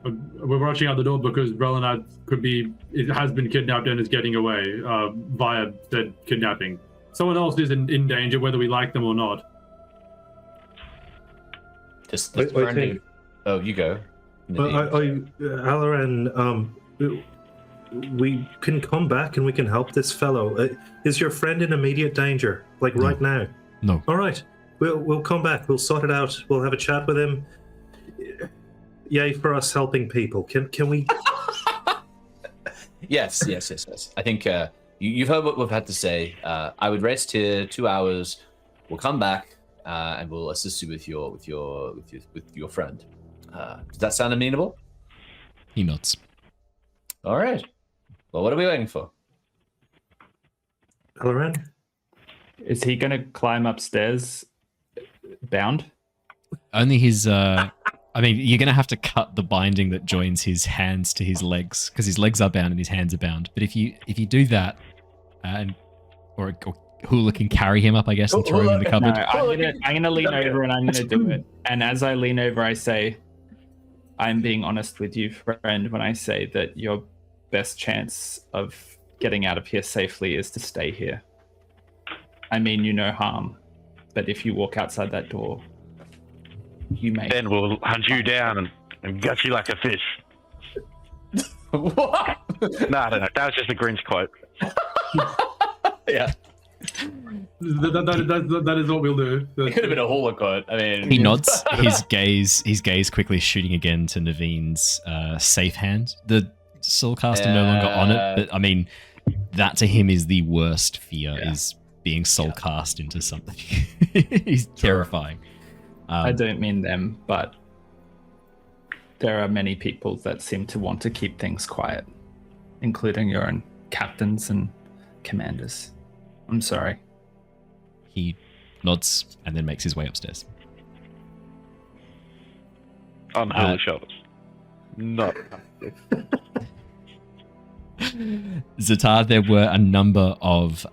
We're rushing out the door because Ralanat has been kidnapped and is getting away via said kidnapping. Someone else is in danger, whether we like them or not. Oh, you go. Alaran, we can come back and we can help this fellow. Is your friend in immediate danger, like right now? No. All right, we'll come back. We'll sort it out. We'll have a chat with him. Yay for us helping people. Can we? Yes. I think you've heard what we've had to say. I would rest here 2 hours. We'll come back and we'll assist you with your friend. Does that sound amenable? He nods. All right. Well, what are we waiting for? Alaran? Is he going to climb upstairs bound? Only his. I mean, you're going to have to cut the binding that joins his hands to his legs because his legs are bound and his hands are bound. But if you do that, or Hula can carry him up, I guess, and throw him in the cupboard. No, I'm gonna lean over and I'm gonna do it. And as I lean over, I say, "I'm being honest with you, friend, when I say that your best chance of getting out of here safely is to stay here. I mean you no harm, but if you walk outside that door, you may." Then we'll hunt you down and gut you like a fish. What? No, I don't know. That was just a Grinch quote. Yeah. That is what we'll do. It could have been a Hula quote. I mean, He nods, his gaze quickly shooting again to Nevien's safe hand. The soulcast are no longer on it, but I mean, that to him is the worst fear, is being soulcast into something. He's terrifying. I don't mean them, but there are many people that seem to want to keep things quiet, including your own captains and commanders. I'm sorry. He nods and then makes his way upstairs. On Hula's shoulders. Not. Ztar, there were a number of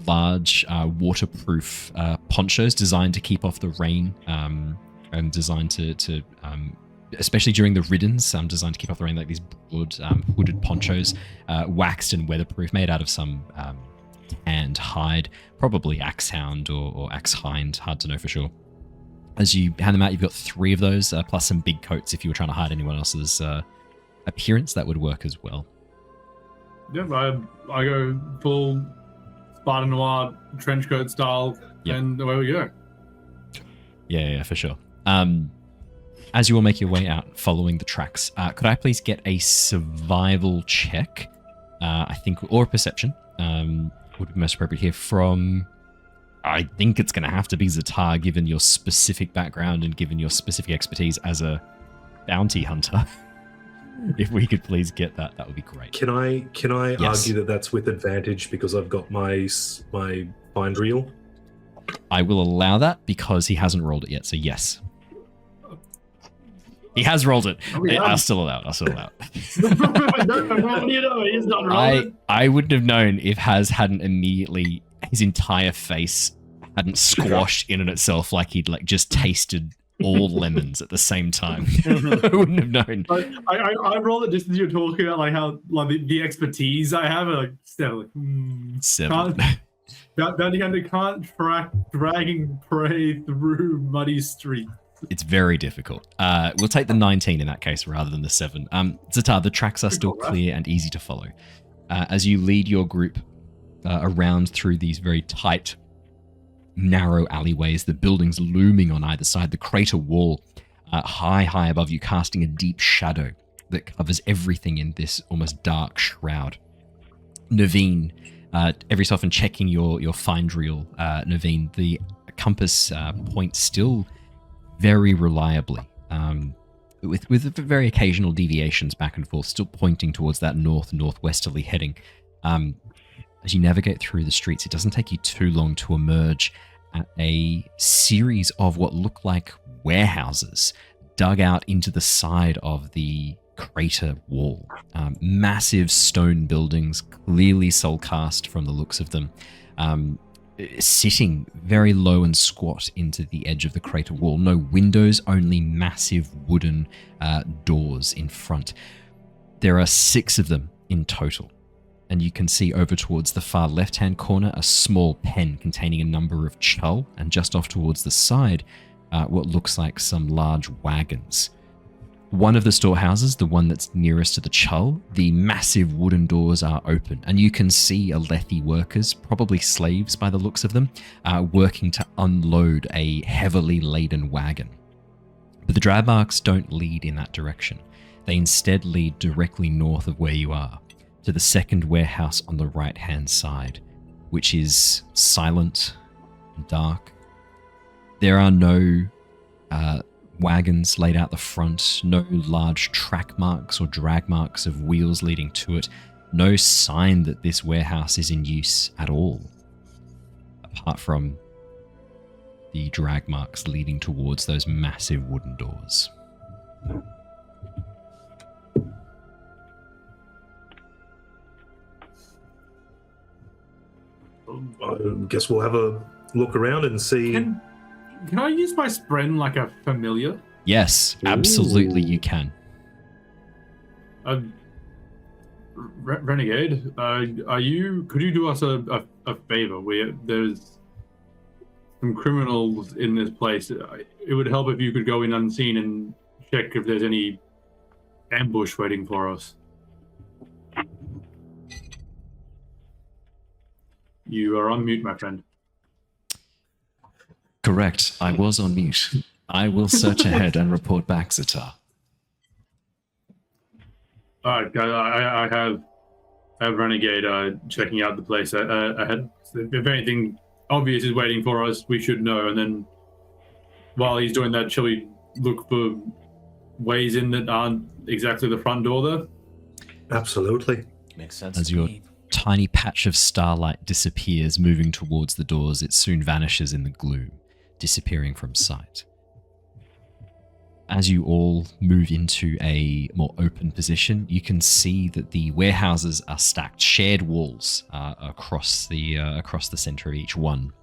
large waterproof ponchos designed to keep off the rain and designed to especially during the riddens, designed to keep off the rain, like these broad hooded ponchos, waxed and weatherproof, made out of some tanned hide, probably axehound or axehind, hard to know for sure. As you hand them out, you've got 3 of those, plus some big coats if you were trying to hide anyone else's appearance, that would work as well. Yeah, I go full Spartan Noir trench coat style, and away we go. Yeah, for sure. as you all make your way out following the tracks, could I please get a survival check? I think, or a perception would be most appropriate here from... I think it's going to have to be Ztar, given your specific background and given your specific expertise as a bounty hunter. If we could please get that, that would be great. Can I Yes. argue that that's with advantage because I've got my find reel? I will allow that because he hasn't rolled it yet, so yes. He has rolled it. I'll still allow it. What do you know? He's not rolling. I wouldn't have known if Haz hadn't immediately, his entire face hadn't squashed in on itself like he'd like just tasted all lemons at the same time. I wouldn't have known. I roll it just as you're talking about like how like the expertise I have. Like still, Seven. Bounty hunter can't track dragging prey through muddy streets. It's very difficult. We'll take the 19 in that case rather than the 7. Ztar, the tracks are still clear and easy to follow. As you lead your group around through these very tight, narrow alleyways, the buildings looming on either side, the crater wall high above you, casting a deep shadow that covers everything in this almost dark shroud. Neivien, every so often checking your find reel, Neivien, the compass points still very reliably, with very occasional deviations back and forth, still pointing towards that northwesterly heading. As you navigate through the streets, it doesn't take you too long to emerge at a series of what look like warehouses dug out into the side of the crater wall. Massive stone buildings, clearly soul-cast from the looks of them, sitting very low and squat into the edge of the crater wall. No windows, only massive wooden doors in front. There are 6 of them in total. And you can see over towards the far left-hand corner a small pen containing a number of chull, and just off towards the side, what looks like some large wagons. One of the storehouses, the one that's nearest to the chull, the massive wooden doors are open, and you can see Aelthi workers, probably slaves by the looks of them, working to unload a heavily laden wagon. But the drag marks don't lead in that direction. They instead lead directly north of where you are, to the second warehouse on the right-hand side, which is silent and dark. There are no wagons laid out the front, no large track marks or drag marks of wheels leading to it, no sign that this warehouse is in use at all, apart from the drag marks leading towards those massive wooden doors. I guess we'll have a look around and see. Can I use my spren like a familiar? Yes, absolutely. You can. Renegade, could you do us a favor? There's some criminals in this place. It would help if you could go in unseen and check if there's any ambush waiting for us. You are on mute, my friend. Correct. I was on mute. I will search ahead and report back, Ztar. All right, I have Renegade checking out the place ahead. If anything obvious is waiting for us, we should know. And then while he's doing that, shall we look for ways in that aren't exactly the front door there? Absolutely. Makes sense. As to your me. tiny patch of starlight disappears, moving towards the doors, it soon vanishes in the gloom, disappearing from sight. As you all move into a more open position, you can see that the warehouses are stacked, shared walls across the center of each one.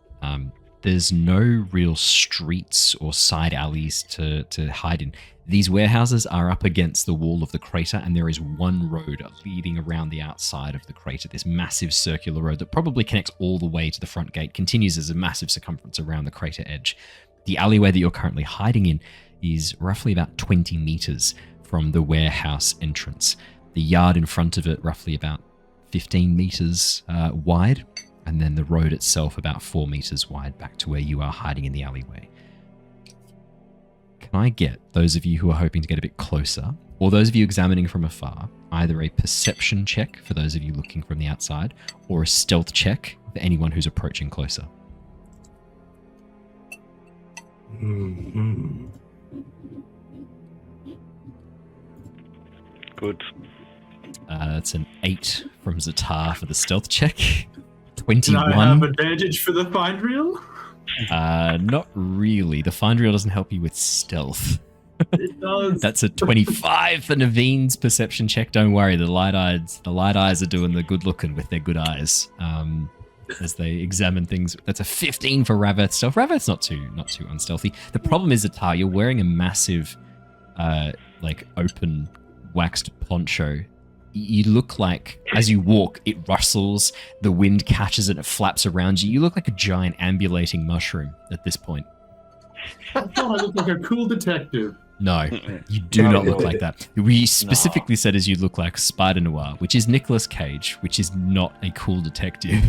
There's no real streets or side alleys to hide in. These warehouses are up against the wall of the crater, and there is one road leading around the outside of the crater. This massive circular road that probably connects all the way to the front gate, continues as a massive circumference around the crater edge. The alleyway that you're currently hiding in is roughly about 20 meters from the warehouse entrance. The yard in front of it roughly about 15 meters wide, and then the road itself about 4 meters wide back to where you are hiding in the alleyway. can I get those of you who are hoping to get a bit closer, or those of you examining from afar, either a perception check for those of you looking from the outside, or a stealth check for anyone who's approaching closer? Mm-hmm. Good. That's an 8 from Ztar for the stealth check. Do 21. I have advantage for the find reel? Not really. The find reel doesn't help you with stealth. It does. That's a 25 for Neiveen's perception check. Don't worry, the light eyes are doing the good looking with their good eyes as they examine things. That's a 15 for Rav-eth stealth. Rav-eth's not too unstealthy. The problem is, Ztar, you're wearing a massive, open waxed poncho. You look like, as you walk, it rustles, the wind catches it, it flaps around you. You look like a giant ambulating mushroom at this point. I thought I looked like a cool detective. No, you do not look like that. We specifically said as you look like Spider Noir, which is Nicolas Cage, which is not a cool detective.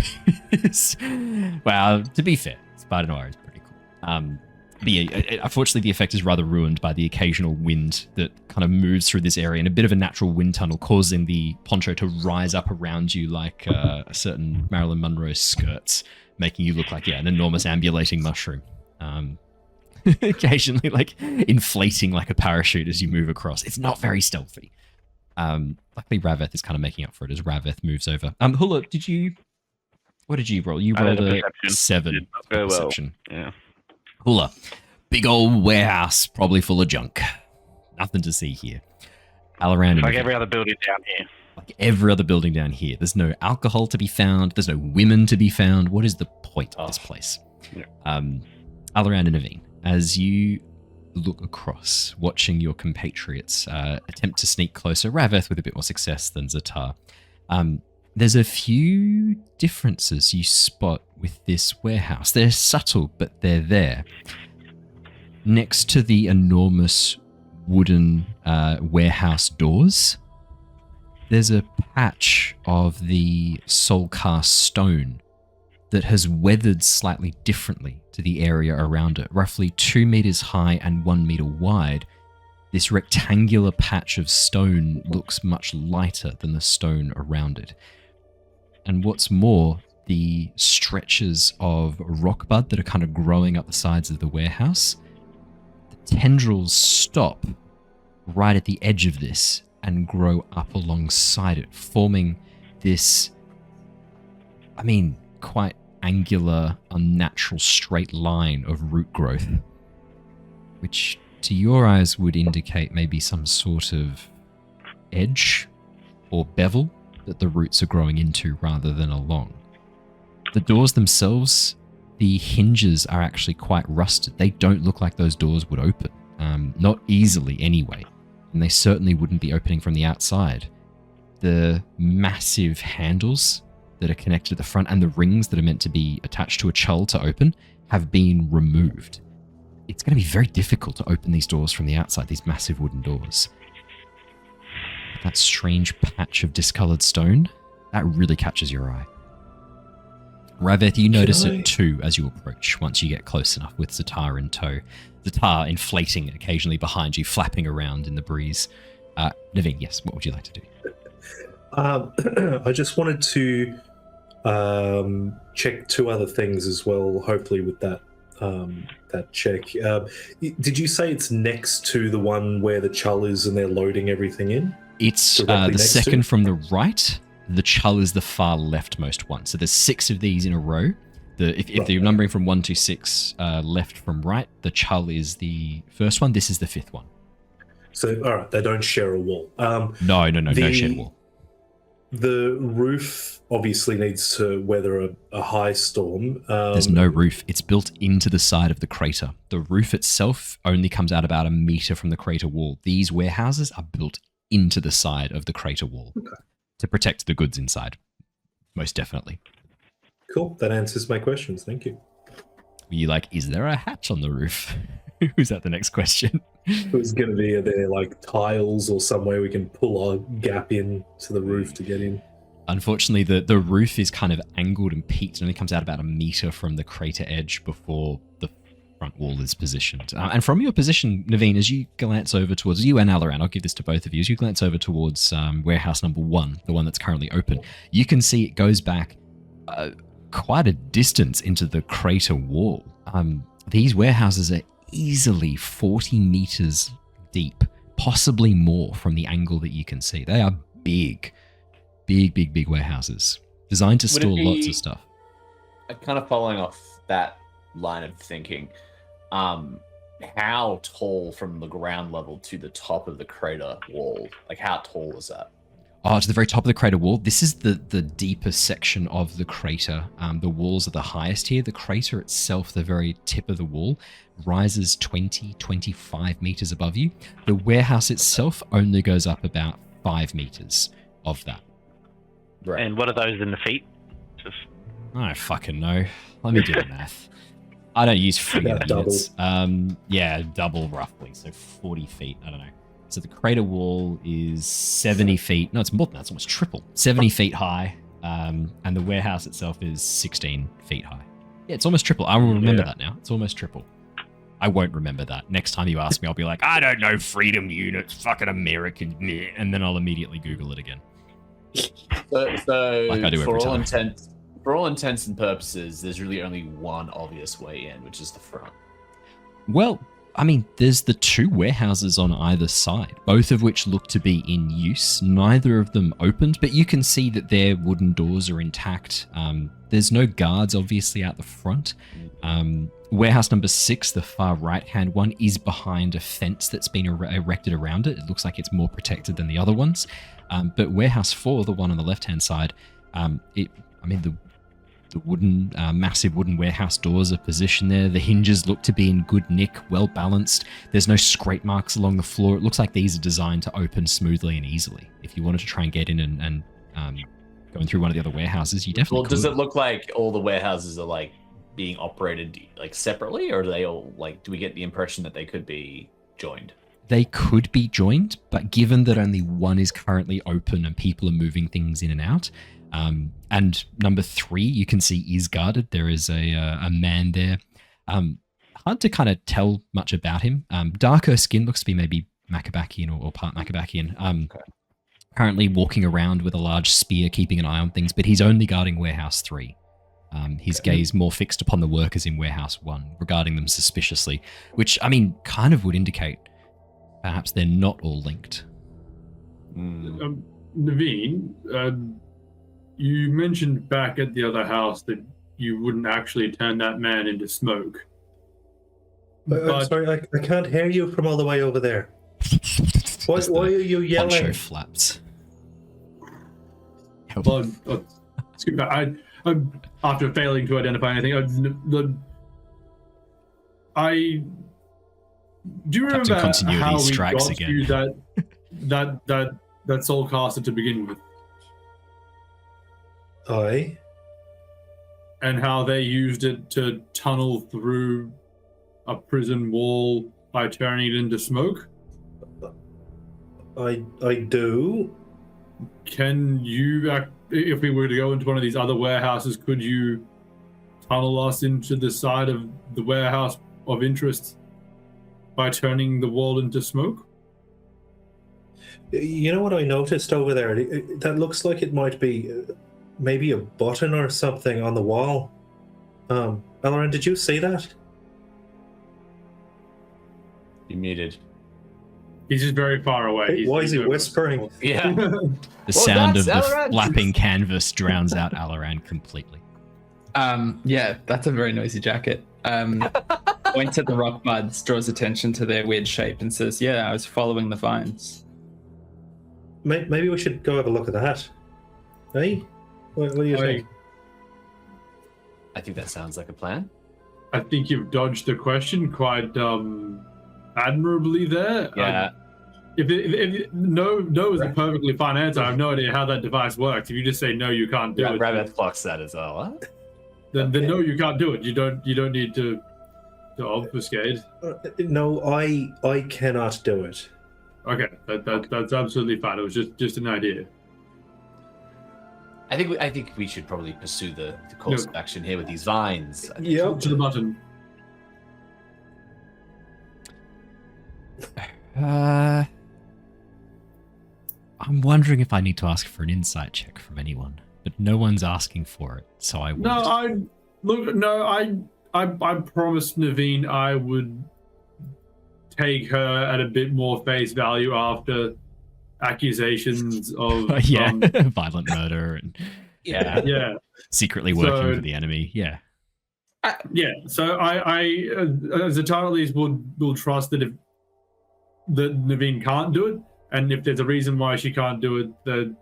Well, to be fair, Spider Noir is pretty cool. But yeah, unfortunately, the effect is rather ruined by the occasional wind that kind of moves through this area in a bit of a natural wind tunnel, causing the poncho to rise up around you like a certain Marilyn Monroe skirts, making you look like, an enormous ambulating mushroom. Occasionally, inflating like a parachute as you move across. It's not very stealthy. Luckily, Rav-eth is kind of making up for it as Rav-eth moves over. Hula, what did you roll? You rolled a 7 for perception. Well. Yeah. Hula, big old warehouse, probably full of junk. Nothing to see here. Alaran, Like every other building down here. Like every other building down here. There's no alcohol to be found. There's no women to be found. What is the point of this place? Yeah. Alaran and Neivien, as you look across, watching your compatriots attempt to sneak closer, Rav-eth with a bit more success than Ztar, there's a few differences you spot with this warehouse. They're subtle, but they're there. Next to the enormous wooden warehouse doors, there's a patch of the soulcast stone that has weathered slightly differently to the area around it. Roughly 2 meters high and 1 meter wide, this rectangular patch of stone looks much lighter than the stone around it. And what's more, the stretches of rockbud that are kind of growing up the sides of the warehouse, the tendrils stop right at the edge of this and grow up alongside it, forming this, quite angular, unnatural straight line of root growth, which to your eyes would indicate maybe some sort of edge or bevel that the roots are growing into rather than along. The doors themselves, the hinges are actually quite rusted. They don't look like those doors would open, not easily anyway, and they certainly wouldn't be opening from the outside. The massive handles that are connected at the front and the rings that are meant to be attached to a chull to open have been removed. It's going to be very difficult to open these doors from the outside, these massive wooden doors. That strange patch of discolored stone, that really catches your eye. Rav-eth, you notice it too as you approach, once you get close enough with Ztar in tow. Ztar inflating occasionally behind you, flapping around in the breeze. Neivien, yes, what would you like to do? I just wanted to check 2 other things as well, hopefully with that check. Did you say it's next to the one where the chull is and they're loading everything in? It's the second from the right. The chull is the far leftmost one. So there's 6 of these in a row. If you're numbering from 1 to 6 left from right, the chull is the first one. This is the 5th one. So, all right, they don't share a wall. No shared wall. The roof obviously needs to weather a high storm. There's no roof. It's built into the side of the crater. The roof itself only comes out about 1 meter from the crater wall. These warehouses are built into the side of the crater wall to protect the goods inside, most definitely. Cool. That answers my questions. Thank you. Were you like, is there a hatch on the roof? Was that the next question? It was going to be, are there tiles or somewhere we can pull a gap in to the roof to get in? Unfortunately, the roof is kind of angled and peaked and only comes out about 1 meter from the crater edge before the front wall is positioned. And from your position, Neivien, as you glance over towards you and Alaran, I'll give this to both of you, as you glance over towards warehouse number 1, the one that's currently open, you can see it goes back quite a distance into the crater wall. These warehouses are easily 40 meters deep, possibly more from the angle that you can see. They are big warehouses designed to store lots of stuff. Kind of following off that line of thinking, how tall from the ground level to the top of the crater wall? Like, how tall is that? To the very top of the crater wall. This is the deepest section of the crater. The walls are the highest here. The crater itself, the very tip of the wall, rises 25 meters above you. The warehouse itself only goes up about 5 meters of that. Right. And what are those in the feet? Just... I don't fucking know. Let me do the math. I don't use feet units. Yeah, double roughly. So 40 feet. I don't know. So the crater wall is 70 feet. No, it's more than that. It's almost triple. 70 feet high. And the warehouse itself is 16 feet high. Yeah, it's almost triple. I will remember that now. It's almost triple. I won't remember that. Next time you ask me, I'll be like, I don't know freedom units, fucking American. And then I'll immediately Google it again. So like I do every time. For all intents and purposes, there's really only one obvious way in, which is the front. Well, I mean, there's the 2 warehouses on either side, both of which look to be in use. Neither of them opened, but you can see that their wooden doors are intact. There's no guards, obviously, out the front. Warehouse number 6, the far right-hand one, is behind a fence that's been erected around it. It looks like it's more protected than the other ones. But warehouse 4, the one on the left-hand side, the wooden, massive wooden warehouse doors are positioned there. The hinges look to be in good nick, well balanced. There's no scrape marks along the floor. It looks like these are designed to open smoothly and easily. If you wanted to try and get in and going through one of the other warehouses, you definitely could. Does it look like all the warehouses are like being operated like separately, or do they all do we get the impression that they could be joined? They could be joined, but given that only one is currently open and people are moving things in and out, and number 3, you can see is guarded. There is a man there. Hard to kind of tell much about him. Darker skin, looks to be maybe Macabacian or part Macabacian. Okay. Currently walking around with a large spear, keeping an eye on things, but he's only guarding Warehouse 3. His gaze more fixed upon the workers in Warehouse 1, regarding them suspiciously, which, I mean, kind of would indicate perhaps they're not all linked. Neivien, you mentioned back at the other house that you wouldn't actually turn that man into smoke. I'm sorry, I can't hear you from all the way over there. Why are you yelling? Poncho flaps. Excuse me, after failing to identify anything, I do you remember how we got you that soul caster to begin with? Aye. And how they used it to tunnel through a prison wall by turning it into smoke? I do. Can you, if we were to go into one of these other warehouses, could you tunnel us into the side of the warehouse of interest by turning the wall into smoke? You know what I noticed over there? That looks like it might be maybe a button or something on the wall. Alaran, did you see that? You muted. He's just very far away. Why is he whispering? Yeah. The sound of the Alaran. flapping canvas drowns out Alaran completely. Yeah, that's a very noisy jacket. Points at the rock buds, draws attention to their weird shape, and says, "Yeah, I was following the vines." Maybe we should go have a look at that. Hey, what do you think? I think that sounds like a plan. I think you've dodged the question quite admirably there. Yeah. If no is a perfectly fine answer. I have no idea how that device works. If you just say no, you can't do it. Rav-eth blocks that as well. Huh? Then no, you can't do it. You don't need to obfuscate. No, I cannot do it. Okay, that's absolutely fine. It was just an idea. I think we should probably pursue the course of action here with these vines. Yep. To the button. I'm wondering if I need to ask for an insight check from anyone, but no one's asking for it, so I won't. I promised Neivien I would take her at a bit more face value after accusations of violent murder and yeah, secretly working for the enemy. Yeah. So I as a Ztar at least will trust that that Neivien can't do it, and if there's a reason why she can't do it, that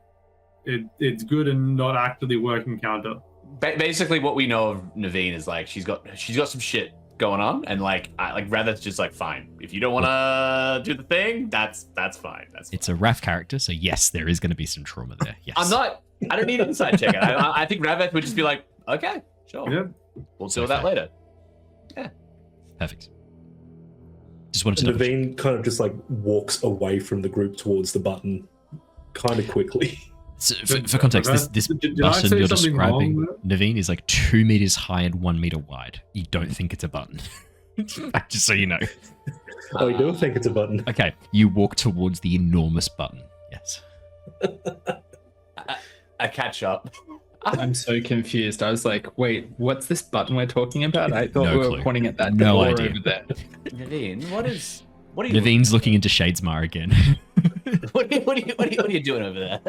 it's good and not actively working counter. Basically, what we know of Neivien is like she's got some shit going on, and Rav-eth's just like, fine, if you don't want to do the thing, that's fine. It's a Raph character, so yes, there is going to be some trauma there. Yes. I don't need an inside check. I think Rav-eth would just be like, okay, sure. Yep. We'll deal with that later. Yeah. Perfect. Just wanted to Neivien kind of just like walks away from the group towards the button kind of quickly. So for context, this button you're describing, Neivien, is like 2 meters high and 1 meter wide. You don't think it's a button. Just so you know. Oh, you don't think it's a button? Okay, you walk towards the enormous button. Yes. I catch up. I'm so confused. I was like, wait, what's this button we're talking about? I thought No we clue. were pointing at that No door idea. over there. Neivien, what are you? Nevien's looking into Shadesmar again. What are you doing over there?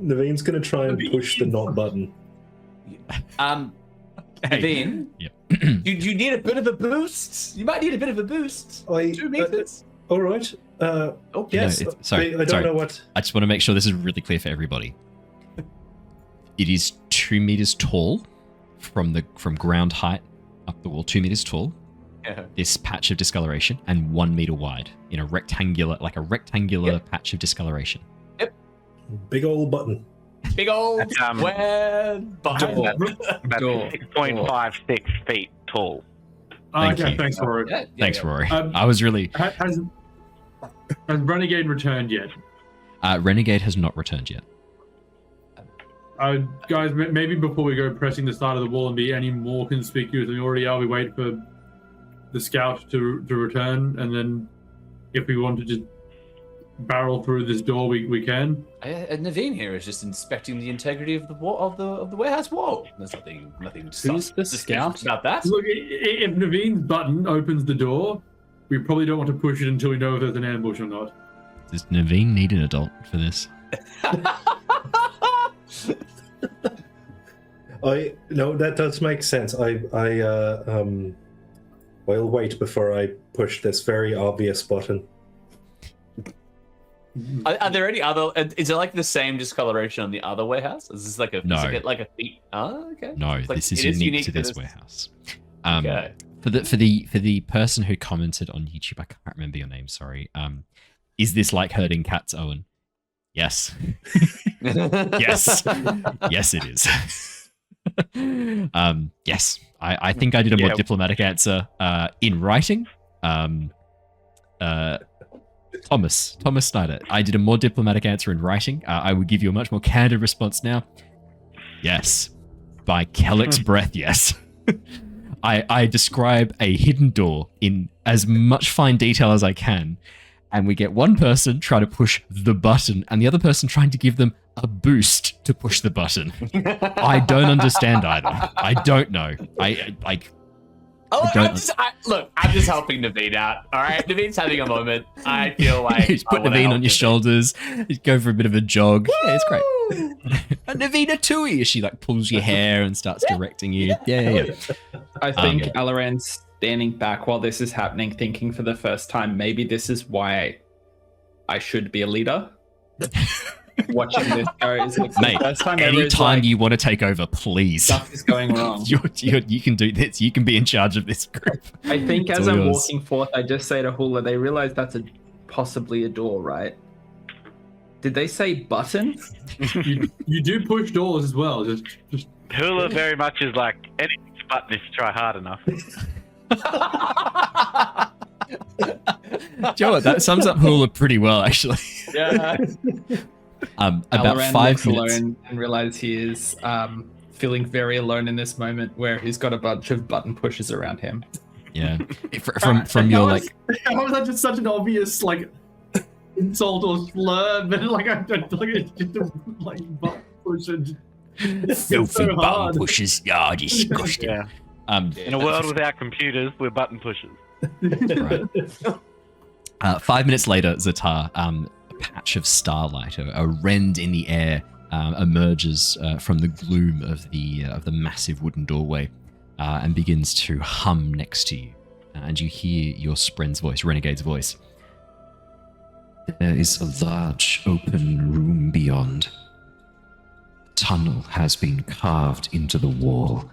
Nevien's going to try and push the not button. Neivien, Yep. you need a bit of a boost. You might need a bit of a boost. 2 meters. All right. Yes. Sorry. I don't know what. I just want to make sure this is really clear for everybody. It is 2 meters tall from ground height up the wall, 2 meters tall. Yeah. This patch of discoloration, and 1 meter wide in a rectangular patch of discoloration. Big old button. Big old square button. About 6.56 feet tall. Thank you. Thanks, Rory. Thanks, Rory. I was really... Has Renegade returned yet? Renegade has not returned yet. Guys, maybe before we go pressing the side of the wall and be any more conspicuous than we already are, we wait for the scout to return, and then if we want to just barrel through this door, we can. Neivien here is just inspecting the integrity of the wall of the warehouse wall. There's nothing Who's the scout? about that. Look, if Nevien's button opens the door, we probably don't want to push it until we know if there's an ambush or not. Does Neivien need an adult for this? No, that does make sense. I'll wait before I push this very obvious button. Are there any other? Is it like the same discoloration on the other warehouse? Is this like a No. Is it like a feet? Oh, okay. No, It's like- this is it unique to this warehouse. Okay. For the person who commented on YouTube, I can't remember your name. Sorry. Is this like herding cats, Owen? Yes. Yes. Yes, it is. Yes. I think I did a more diplomatic answer in writing. Thomas Snyder. I did a more diplomatic answer in writing. I would give you a much more candid response now. Yes. By Kellick's breath, yes. I describe a hidden door in as much fine detail as I can, and we get one person trying to push the button and the other person trying to give them a boost to push the button. I don't understand either. I don't know. I'm just helping Neivien out. All right, Nevien's having a moment. I feel like Just put Neivien on your shoulders, go for a bit of a jog. Yeah, it's great. And Neivien tooey as she like pulls your hair and starts directing you. Yeah. I think Alaran's standing back while this is happening, thinking for the first time, maybe this is why I should be a leader. Watching this go is like the Mate, first time ever. anytime you want to take over, please. Stuff is going wrong. You can do this. You can be in charge of this group. I think It's as all I'm yours. walking forth, I just say to Hula, they realize that's possibly a door, right? Did they say button? you do push doors as well. Just Hula very much is like anything's button if you try hard enough. Joe, that sums up Hula pretty well, actually. Yeah. About Alaran 5 looks minutes. alone and realizes he is feeling very alone in this moment where he's got a bunch of button pushes around him. Yeah. From your like. How was that just such an obvious like insult or slur? But like it's just a butt push and Filthy bum pushes. Yeah, disgusting. Yeah. In a world without computers, we're button pushers. Right. 5 minutes later, Ztar, a patch of starlight, a rend in the air, emerges from the gloom of the massive wooden doorway and begins to hum next to you. And you hear your Spren's voice, Renegade's voice. There is a large open room beyond. A tunnel has been carved into the wall.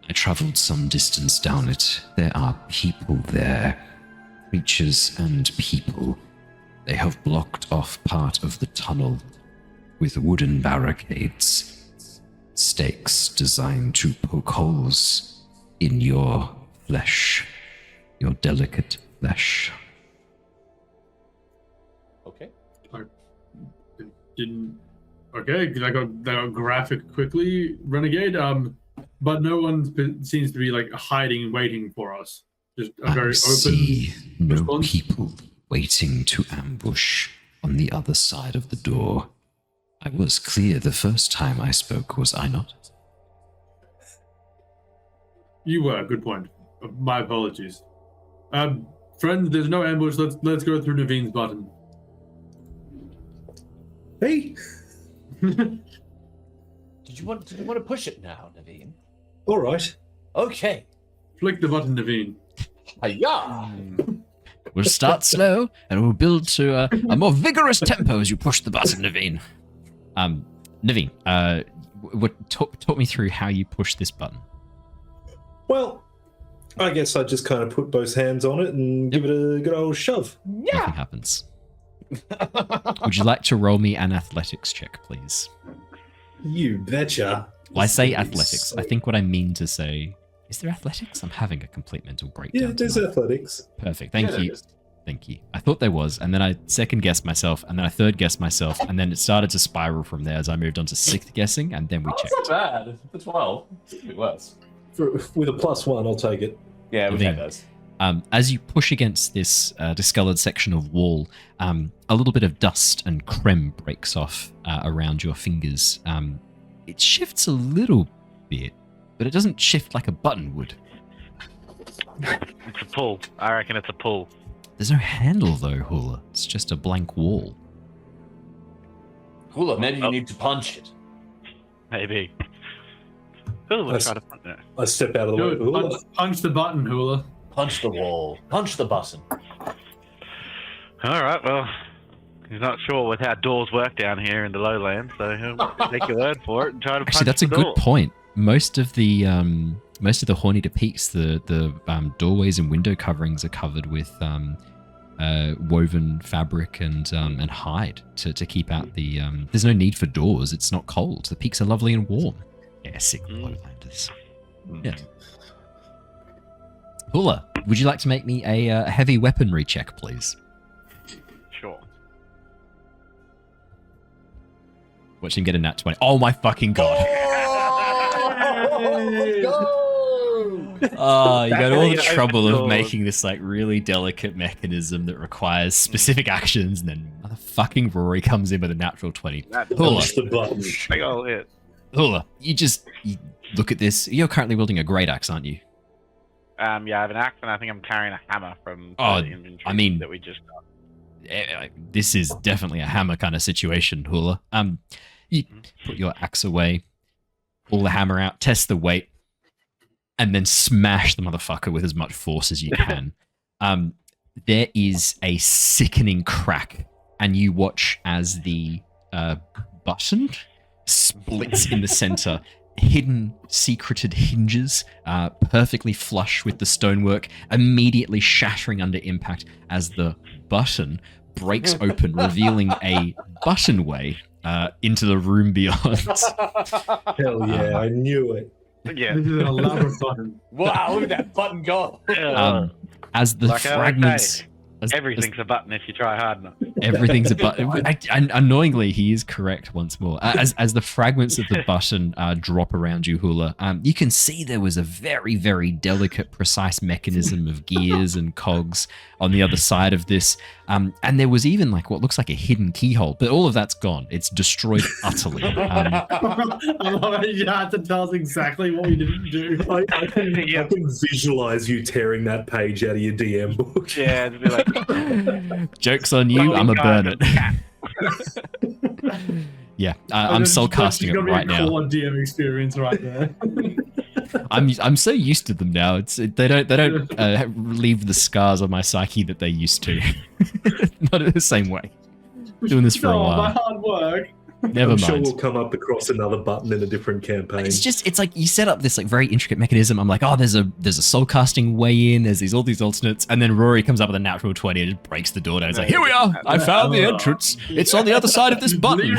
I travelled some distance down it. There are people there. Creatures and people. They have blocked off part of the tunnel with wooden barricades. Stakes designed to poke holes in your flesh. Your delicate flesh. Okay. Okay, because I got graphic quickly, Renegade. But no one seems to be like hiding, waiting for us. Just a very I see open no response. people waiting to ambush on the other side of the door. I was clear the first time I spoke, was I not? You were. Good point. My apologies. Friends, there's no ambush. Let's go through Naveen's button. Hey, Did you want to push it now, Neivien? all right. Okay. Flick the button, Naveen. Hiya! We'll start slow, and we'll build to a more vigorous tempo as you push the button, Neivien. Neivien, talk me through how you push this button. Well, I guess I just kind of put both hands on it and give it a good old shove. Nothing happens. Would you like to roll me an athletics check, please? You betcha. Well, I say athletics. I think what I mean to say... Is there athletics? I'm having a complete mental breakdown. Yeah, there's tonight. athletics. Perfect. Thank you. Thank you. I thought there was, and then I second guessed myself, and then I third guessed myself, and then it started to spiral from there as I moved on to sixth guessing, and then we checked. That's not bad. The 12. It's a bit worse. With a +1, I'll take it. Yeah, we Neivien. had those. As you push against this discolored section of wall, a little bit of dust and creme breaks off around your fingers. It shifts a little bit, but it doesn't shift like a button would. It's a pull. I reckon it's a pull. There's no handle though, Hula. It's just a blank wall. Hula, maybe you need to punch it. Maybe. Who would try to punch it? I step out of the Do way. it. Ooh. Punch the button, Hula. Punch the wall. Punch the button. All right, well, he's not sure with how doors work down here in the lowlands, so he'll take your word for it and try to punch Actually, that's a the good door. point. Most of the Hornita Peaks, the doorways and window coverings are covered with woven fabric and hide to keep out the. There's no need for doors. It's not cold. The peaks are lovely and warm. Yeah, sick lowlanders. Yeah. Hula, would you like to make me a heavy weaponry check, please? Sure. Watch him get a nat 20. Oh my fucking god. Oh, you got all the trouble of making this like really delicate mechanism that requires specific actions, and then motherfucking Rory comes in with a natural 20. Hula, Push the button. Big ol' hit. Hula, you look at this. You're currently wielding a great axe, aren't you? Yeah, I have an axe, and I think I'm carrying a hammer from Oh, the inventory I mean- that we just got. This is definitely a hammer kind of situation, Hula. You put your axe away, pull the hammer out, test the weight, and then smash the motherfucker with as much force as you can. There is a sickening crack, and you watch as the button splits in the center. Hidden, secreted hinges, perfectly flush with the stonework, immediately shattering under impact as the button breaks open, revealing a buttonway into the room beyond. Hell yeah, I knew it. Yeah. This is an elaborate button. Wow, look at that button go. As the Like I always fragments. say, everything's a button if you try hard enough. Everything's a button. And annoyingly, he is correct once more. As the fragments of the button drop around you, Hula, you can see there was a very, very delicate, precise mechanism of gears and cogs on the other side of this. And there was even like what looks like a hidden keyhole, but all of that's gone. It's destroyed utterly. I love it. You had to tell us exactly what we didn't do. I can visualize you tearing that page out of your DM book. Yeah, it'd be like, Joke's on you, I'm a burn it. Yeah, I'm soul casting it right now. Core DM experience right there. I'm so used to them now. They don't leave the scars on my psyche that they used to. Not in the same way. Doing this for a while. My hard work. Never I'm mind. sure we'll come up across another button in a different campaign. It's like you set up this like very intricate mechanism. I'm like, oh, there's a soul casting way in. There's all these alternates, and then Rory comes up with a natural 20 and just breaks the door down. It's like, here we are. I found the entrance. It's on the other side of this button.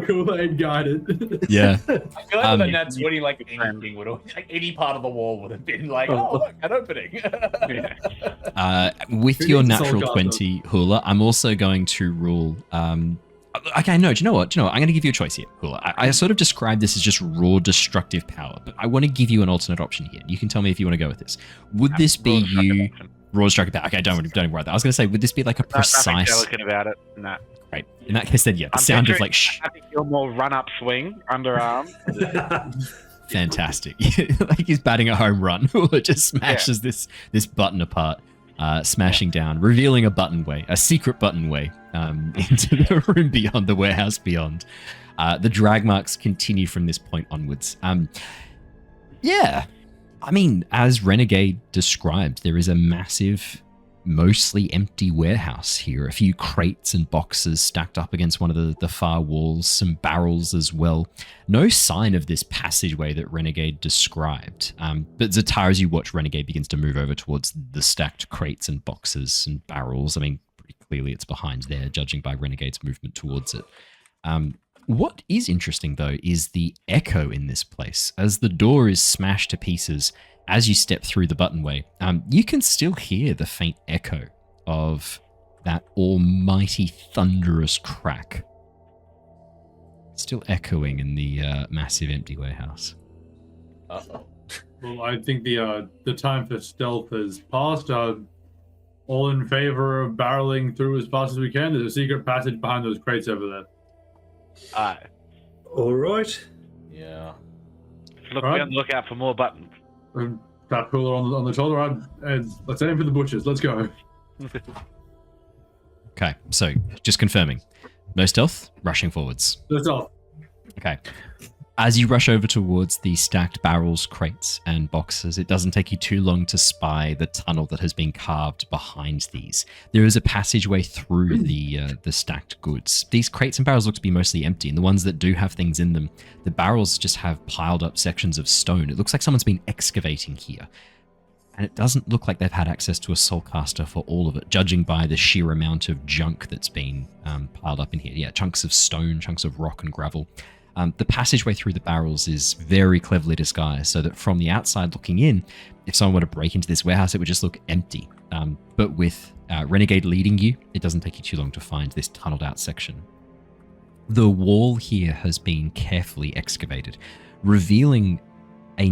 Kool-Aid guided. Yeah. I feel like with that 20, like anything would like any part of the wall would have been like, oh look, an opening. With your natural 20, Hula, I'm also going to rule. Okay, no, do you know what? I'm going to give you a choice here, Hula. I sort of described this as just raw destructive power, but I want to give you an alternate option here. You can tell me if you want to go with this. Would this be you? Raw destructive power. Okay, don't worry about that. I was going to say, would this be like a precise? Nothing delicate about it. No. Right. In that case, then yeah, the sound of like. I think you're more run-up swing, underarm. Fantastic. Like he's batting a home run. Hula just smashes this button apart. Smashing down, revealing a secret buttonway into the room beyond, the warehouse beyond. The drag marks continue from this point onwards. Yeah, I mean, as Renegade described, there is a massive, mostly empty warehouse here. A few crates and boxes stacked up against one of the far walls, some barrels as well. No sign of this passageway that Renegade described. But Ztar, as you watch, Renegade begins to move over towards the stacked crates and boxes and barrels. I mean, pretty clearly it's behind there, judging by Renegade's movement towards it. What is interesting, though, is the echo in this place. As the door is smashed to pieces, as you step through the buttonway, you can still hear the faint echo of that almighty thunderous crack. Still echoing in the massive empty warehouse. Well, I think the time for stealth has passed. All in favor of barreling through as fast as we can. There's a secret passage behind those crates over there. Aye. All right. Yeah. Be Right. on the lookout for more buttons. Tap Hula on the shoulder, and let's aim for the butchers. Let's go. Okay, so just confirming. No stealth, rushing forwards. Let's off. Okay. As you rush over towards the stacked barrels, crates, and boxes, it doesn't take you too long to spy the tunnel that has been carved behind these. There is a passageway through the stacked goods. These crates and barrels look to be mostly empty, and the ones that do have things in them, the barrels just have piled up sections of stone. It looks like someone's been excavating here. And it doesn't look like they've had access to a soulcaster for all of it, judging by the sheer amount of junk that's been piled up in here. Yeah, chunks of stone, chunks of rock and gravel. The passageway through the barrels is very cleverly disguised, so that from the outside looking in, if someone were to break into this warehouse, it would just look empty. But with Renegade leading you, it doesn't take you too long to find this tunneled out section. The wall here has been carefully excavated, revealing a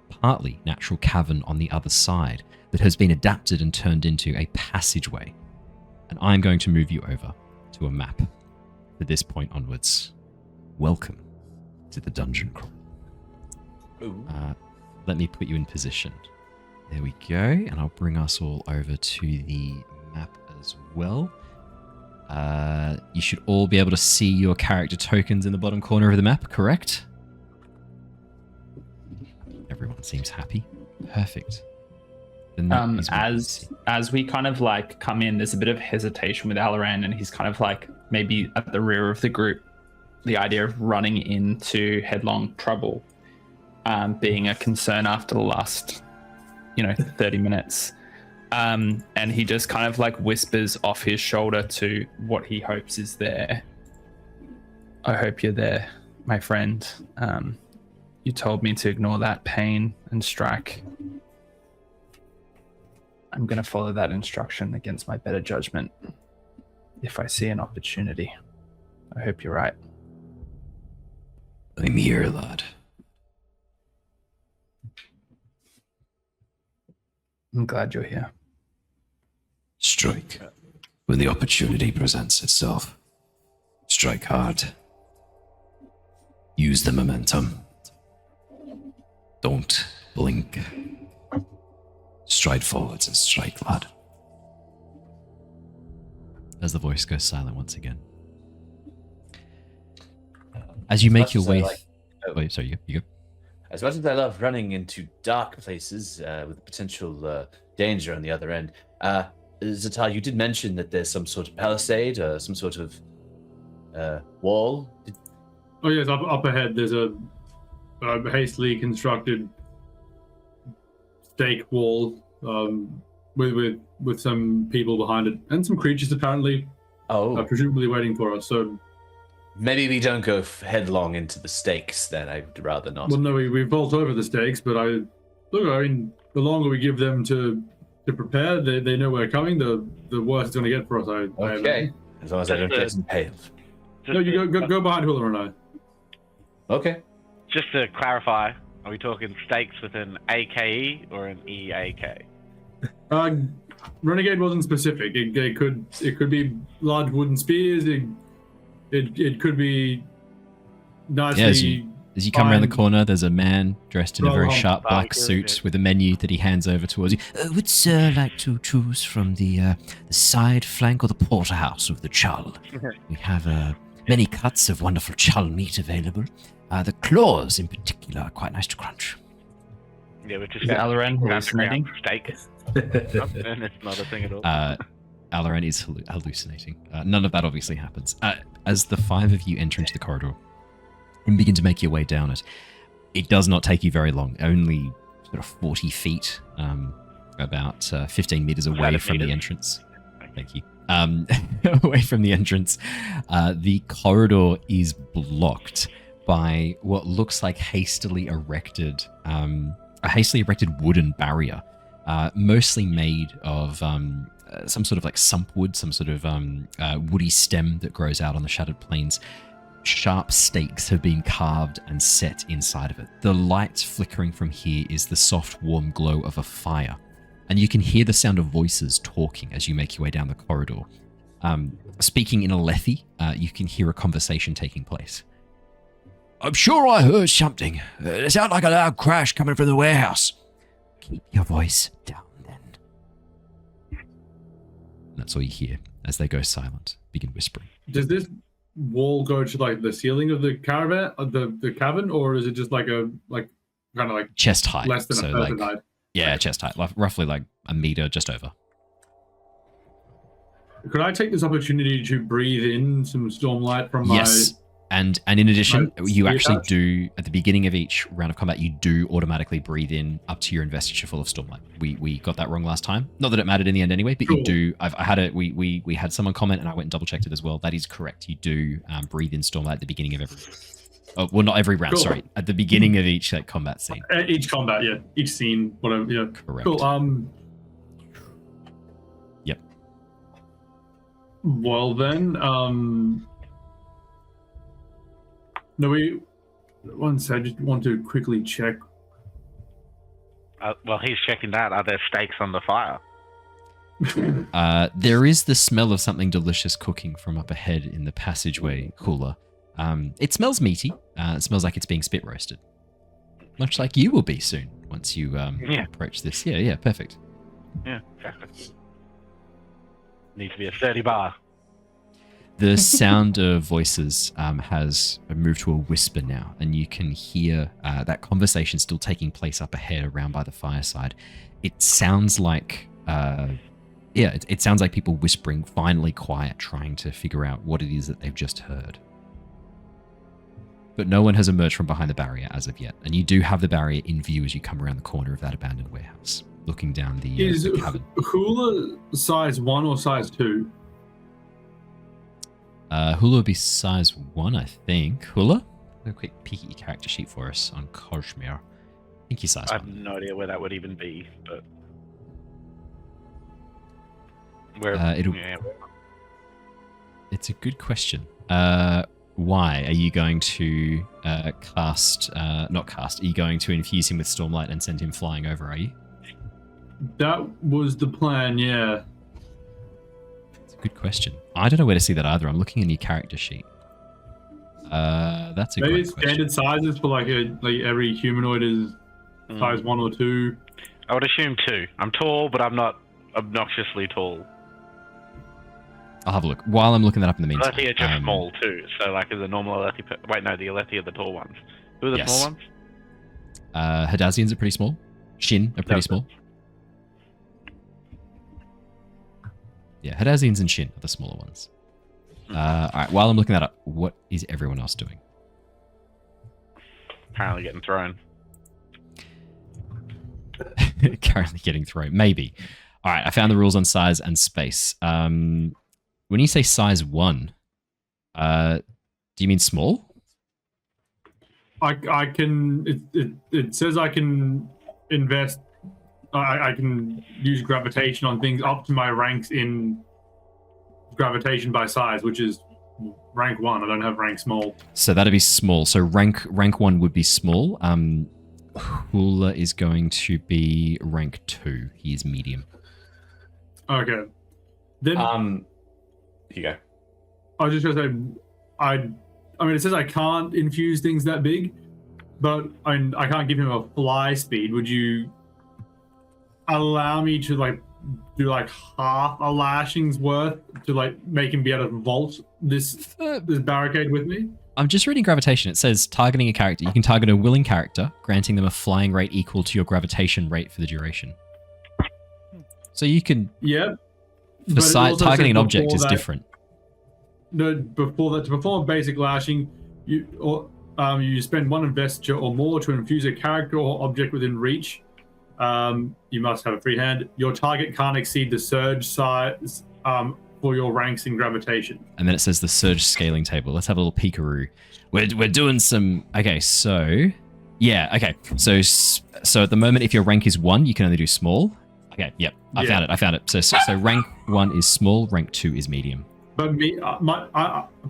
partly natural cavern on the other side that has been adapted and turned into a passageway. And I'm going to move you over to a map at this point onwards. Welcome to the dungeon crawl. Let me put you in position. There we go, and I'll bring us all over to the map as well. You should all be able to see your character tokens in the bottom corner of the map, correct? Everyone seems happy. Perfect. As we kind of like come in, there's a bit of hesitation with Alaran, and he's kind of like maybe at the rear of the group. The idea of running into headlong trouble being a concern after the last, 30 minutes. And he just kind of like whispers off his shoulder to what he hopes is there. I hope you're there, my friend. You told me to ignore that pain and strike. I'm going to follow that instruction against my better judgment if I see an opportunity. I hope you're right. I'm here, lad. I'm glad you're here. Strike when the opportunity presents itself. Strike hard. Use the momentum. Don't blink. Stride forwards and strike, lad. As the voice goes silent once again. As you make your way... Wait, sorry, you go. As much as I love running into dark places with potential danger on the other end, Ztar, you did mention that there's some sort of palisade, some sort of wall. Oh yes, up ahead there's a hastily constructed stake wall with some people behind it and some creatures apparently. Presumably waiting for us. So maybe we don't go headlong into the stakes. Then I'd rather not. Well, no, we vault over the stakes, but I mean, the longer we give them to prepare, they know we're coming. The worse it's going to get for us. Okay, as long as I don't get impaled. No, you go behind Hula and I. Okay. Just to clarify, are we talking stakes with an AKE or an EAK? Renegade wasn't specific. It could be large wooden spears. It could be nicely. As you come around the corner, there's a man dressed in a very sharp black suit with a menu that he hands over towards you. Would sir like to choose from the side flank or the porterhouse of the chull? We have many cuts of wonderful chull meat available. The claws, in particular, are quite nice to crunch. Yeah, we're just Alaran hallucinating steak. It's not a thing at all. Alaran is hallucinating. None of that obviously happens. As the five of you enter into the corridor and begin to make your way down it, it does not take you very long. Only sort of 40 feet, about 15 meters away from the entrance. Thank you. Away from the entrance, the corridor is blocked by what looks like a hastily erected wooden barrier, mostly made of some sort of like sumpwood, some sort of woody stem that grows out on the shattered plains. Sharp stakes have been carved and set inside of it. The light flickering from here is the soft, warm glow of a fire, and you can hear the sound of voices talking as you make your way down the corridor. Speaking in Aelthi, you can hear a conversation taking place. I'm sure I heard something. It sounded like a loud crash coming from the warehouse. Keep your voice down, then. And that's all you hear as they go silent, begin whispering. Does this wall go to like the ceiling of the caravan, the cabin, or is it just like kind of like chest height? Less than a person height? Yeah, chest height, roughly like a meter, just over. Could I take this opportunity to breathe in some stormlight from my... Yes, and in addition, you actually do, at the beginning of each round of combat, you do automatically breathe in up to your investiture full of stormlight. We got that wrong last time. Not that it mattered in the end anyway, but you do. We had someone comment, and I went and double checked it as well. That is correct. You do breathe in stormlight at the beginning of every... Oh, well, not every round, sorry. At the beginning of each combat scene. Each combat, yeah. Each scene, whatever, yeah. Correct. Cool, Yep. Well then, no, once I just want to quickly check. Well, he's checking that. Are there steaks on the fire? There is the smell of something delicious cooking from up ahead in the passageway, Hula. It smells meaty. It smells like it's being spit roasted. Much like you will be soon once you approach this. Yeah, perfect. Yeah, exactly. Needs to be a 30 bar. The sound of voices has moved to a whisper now, and you can hear that conversation still taking place up ahead around by the fireside. It sounds like, it sounds like people whispering, finally quiet, trying to figure out what it is that they've just heard. But no one has emerged from behind the barrier as of yet, and you do have the barrier in view as you come around the corner of that abandoned warehouse, looking down the cabin. Is Hula size 1 or size 2? Hula would be size 1, I think. Hula? A quick peek at your character sheet for us on Cosmere. I think you're size 1. I have no idea where that would even be, but... It's a good question. Why are you going to not cast? Are you going to infuse him with Stormlight and send him flying over? Are you? That was the plan. Yeah. It's a good question. I don't know where to see that either. I'm looking in your character sheet. That's a maybe great it's question. standard sizes for like every humanoid is size 1 or 2. I would assume 2. I'm tall, but I'm not obnoxiously tall. I'll have a look. While I'm looking that up in the meantime. Aelthi are just small too. So like is a normal Aelthi. Wait, no, the Aelthi are the tall ones. Who are the small ones? Hadazians are pretty small. Shin are pretty small. Yeah, Hadazians and Shin are the smaller ones. All right, while I'm looking that up, what is everyone else doing? Apparently getting thrown. Currently getting thrown. Maybe. All right, I found the rules on size and space. When you say size 1, do you mean small? I can. It says I can invest. I can use gravitation on things up to my ranks in gravitation by size, which is rank 1. I don't have rank small. So that'd be small. So rank 1 would be small. Hula is going to be rank 2. He is medium. Okay. Then you go. I was just gonna say, I mean, it says I can't infuse things that big, but I can't give him a fly speed. Would you allow me to do half a lashing's worth to make him be able to vault this barricade with me? I'm just reading gravitation. It says targeting a character. You can target a willing character, granting them a flying rate equal to your gravitation rate for the duration. So you can. Yeah. Targeting an object is different. No, before that, to perform a basic lashing, you spend 1 investiture or more to infuse a character or object within reach. You must have a free hand. Your target can't exceed the surge size for your ranks in gravitation. And then it says the surge scaling table. Let's have a little peekaroo. We're doing some. Okay, so yeah. Okay, so at the moment, if your rank is 1, you can only do small. Okay, yep. I found it. So rank 1 is small, rank 2 is medium. But me,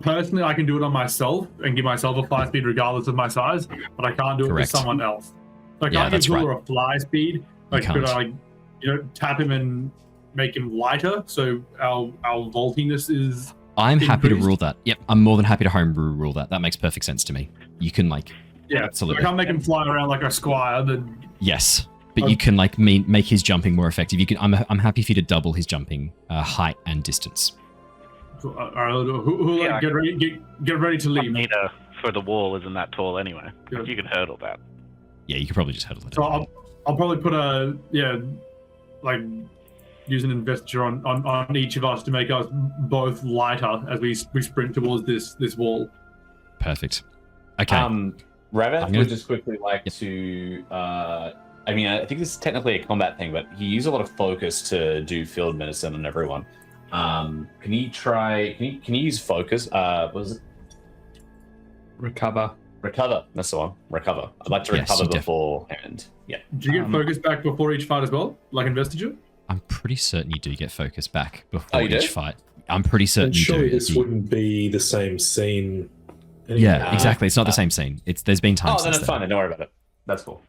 personally, I can do it on myself and give myself a fly speed regardless of my size, but I can't do it with someone else. So I can't give Hula a fly speed. Could I tap him and make him lighter so our vaultiness is I'm happy to rule that. Yep, I'm more than happy to homebrew rule that. That makes perfect sense to me. You can absolutely. I can't make him fly around like a squire. Then yes. But you can make his jumping more effective. You can. I'm happy for you to double his jumping height and distance. Hula, get ready to leave. Meter for the wall isn't that tall anyway. Good. You can hurdle that. Yeah, you could probably just hurdle it. So I'll probably put use an investiture on each of us to make us both lighter as we sprint towards this wall. Perfect. Okay. Rav-eth would just quickly to. I mean, I think this is technically a combat thing, but he used a lot of focus to do field medicine on everyone. Can you use focus? What was it? Recover. That's the one. Recover. I'd like to recover beforehand. Yeah. Do you get focus back before each fight as well? Like investiture? I'm pretty certain you do get focus back before each fight. I'm pretty certain you do. Surely this wouldn't be the same scene. Anyway. Yeah, exactly. It's not the same scene. There's been times. Oh, then it's fine. Don't worry about it. That's cool.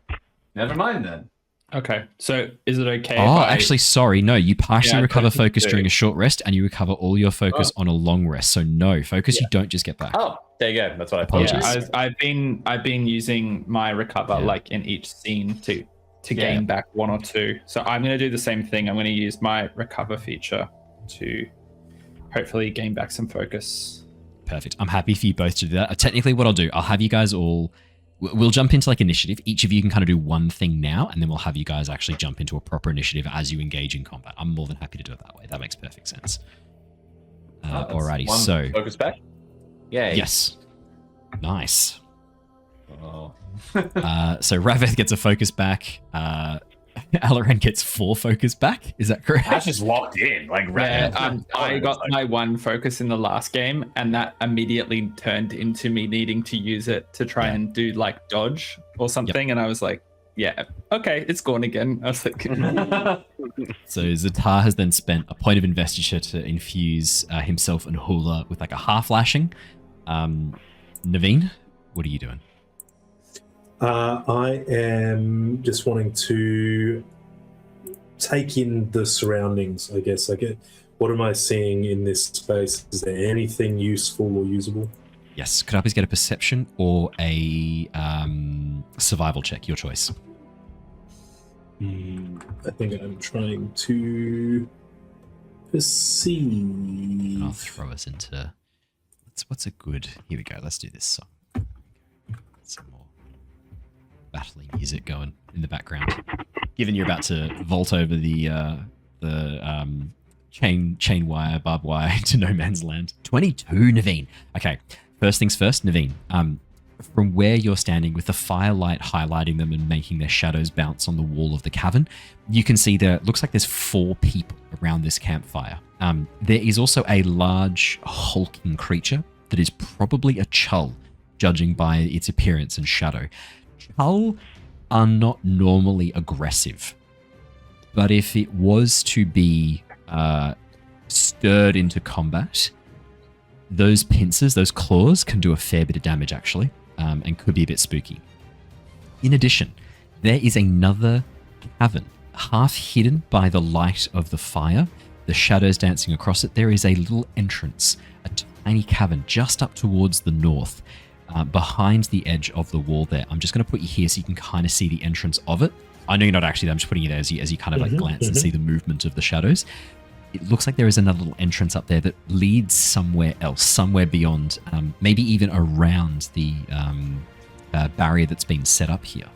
Never mind then. Okay, so is it okay? Actually, sorry. No, you partially recover focus during a short rest, and you recover all your focus on a long rest. So no, focus you don't just get back. Oh, there you go. That's what I apologize. Yeah, I've been using my recover in each scene to gain back 1 or 2. So I'm going to do the same thing. I'm going to use my recover feature to hopefully gain back some focus. Perfect. I'm happy for you both to do that. Technically, what I'll do, I'll have you guys all. We'll jump into initiative. Each of you can kind of do one thing now, and then we'll have you guys actually jump into a proper initiative as you engage in combat. I'm more than happy to do it that way. That makes perfect sense. Alrighty, so focus back. Yeah. Yes. Nice. Oh. So Rav-eth gets a focus back. Alaran gets 4 focus back. Is that correct? That's just locked in. I got my 1 focus in the last game, and that immediately turned into me needing to use it to try and do dodge or something. And I was like, yeah, okay, it's gone again. I was like, So Ztar has then spent a point of investiture to infuse himself and Hula with like a half lashing. Neivien, what are you doing? I am just wanting to take in the surroundings, I guess. What am I seeing in this space? Is there anything useful or usable? Yes. Could I please get a perception or a survival check? Your choice. I think I'm trying to perceive. And I'll throw us into... What's a good... Here we go. Let's do this song. Some more battling music going in the background. Given you're about to vault over the chain wire, barbed wire to no man's land. 22, Neivien. Okay. First things first, Neivien. From where you're standing with the firelight highlighting them and making their shadows bounce on the wall of the cavern, you can see looks like there's 4 people around this campfire. There is also a large hulking creature that is probably a chull, judging by its appearance and shadow. Chull are not normally aggressive, but if it was to be stirred into combat, those pincers, those claws, can do a fair bit of damage actually, and could be a bit spooky. In addition, there is another cavern, half hidden by the light of the fire, the shadows dancing across it. There is a little entrance, a tiny cavern just up towards the north, behind the edge of the wall there. I'm just going to put you here so you can kind of see the entrance of it. I know you're not actually there, I'm just putting you there as you kind of like glance and see the movement of the shadows. It looks like there is another little entrance up there that leads somewhere else, somewhere beyond, maybe even around the barrier that's been set up here.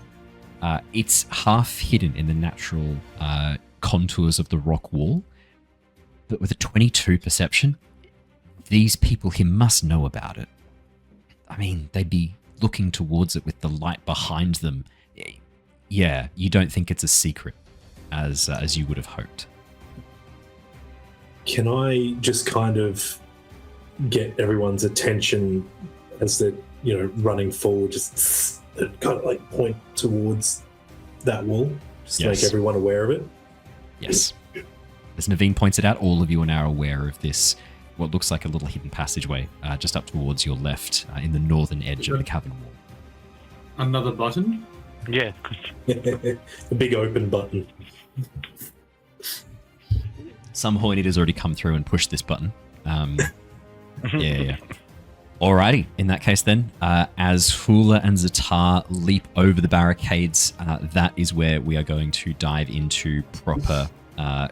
It's half hidden in the natural contours of the rock wall, but with a 22 perception, these people here must know about it. I mean, they'd be looking towards it with the light behind them. Yeah, you don't think it's a secret, as you would have hoped. Can I just kind of get everyone's attention as they're, running forward, just kind of like point towards that wall, just to make everyone aware of it? Yes. As Neivien pointed out, all of you are now aware of this, what looks like a little hidden passageway just up towards your left in the northern edge of the cavern wall. Another button? Yeah. A big open button. Some Hornet has already come through and pushed this button. Yeah. Alrighty. In that case then, as Hula and Ztar leap over the barricades, that is where we are going to dive into proper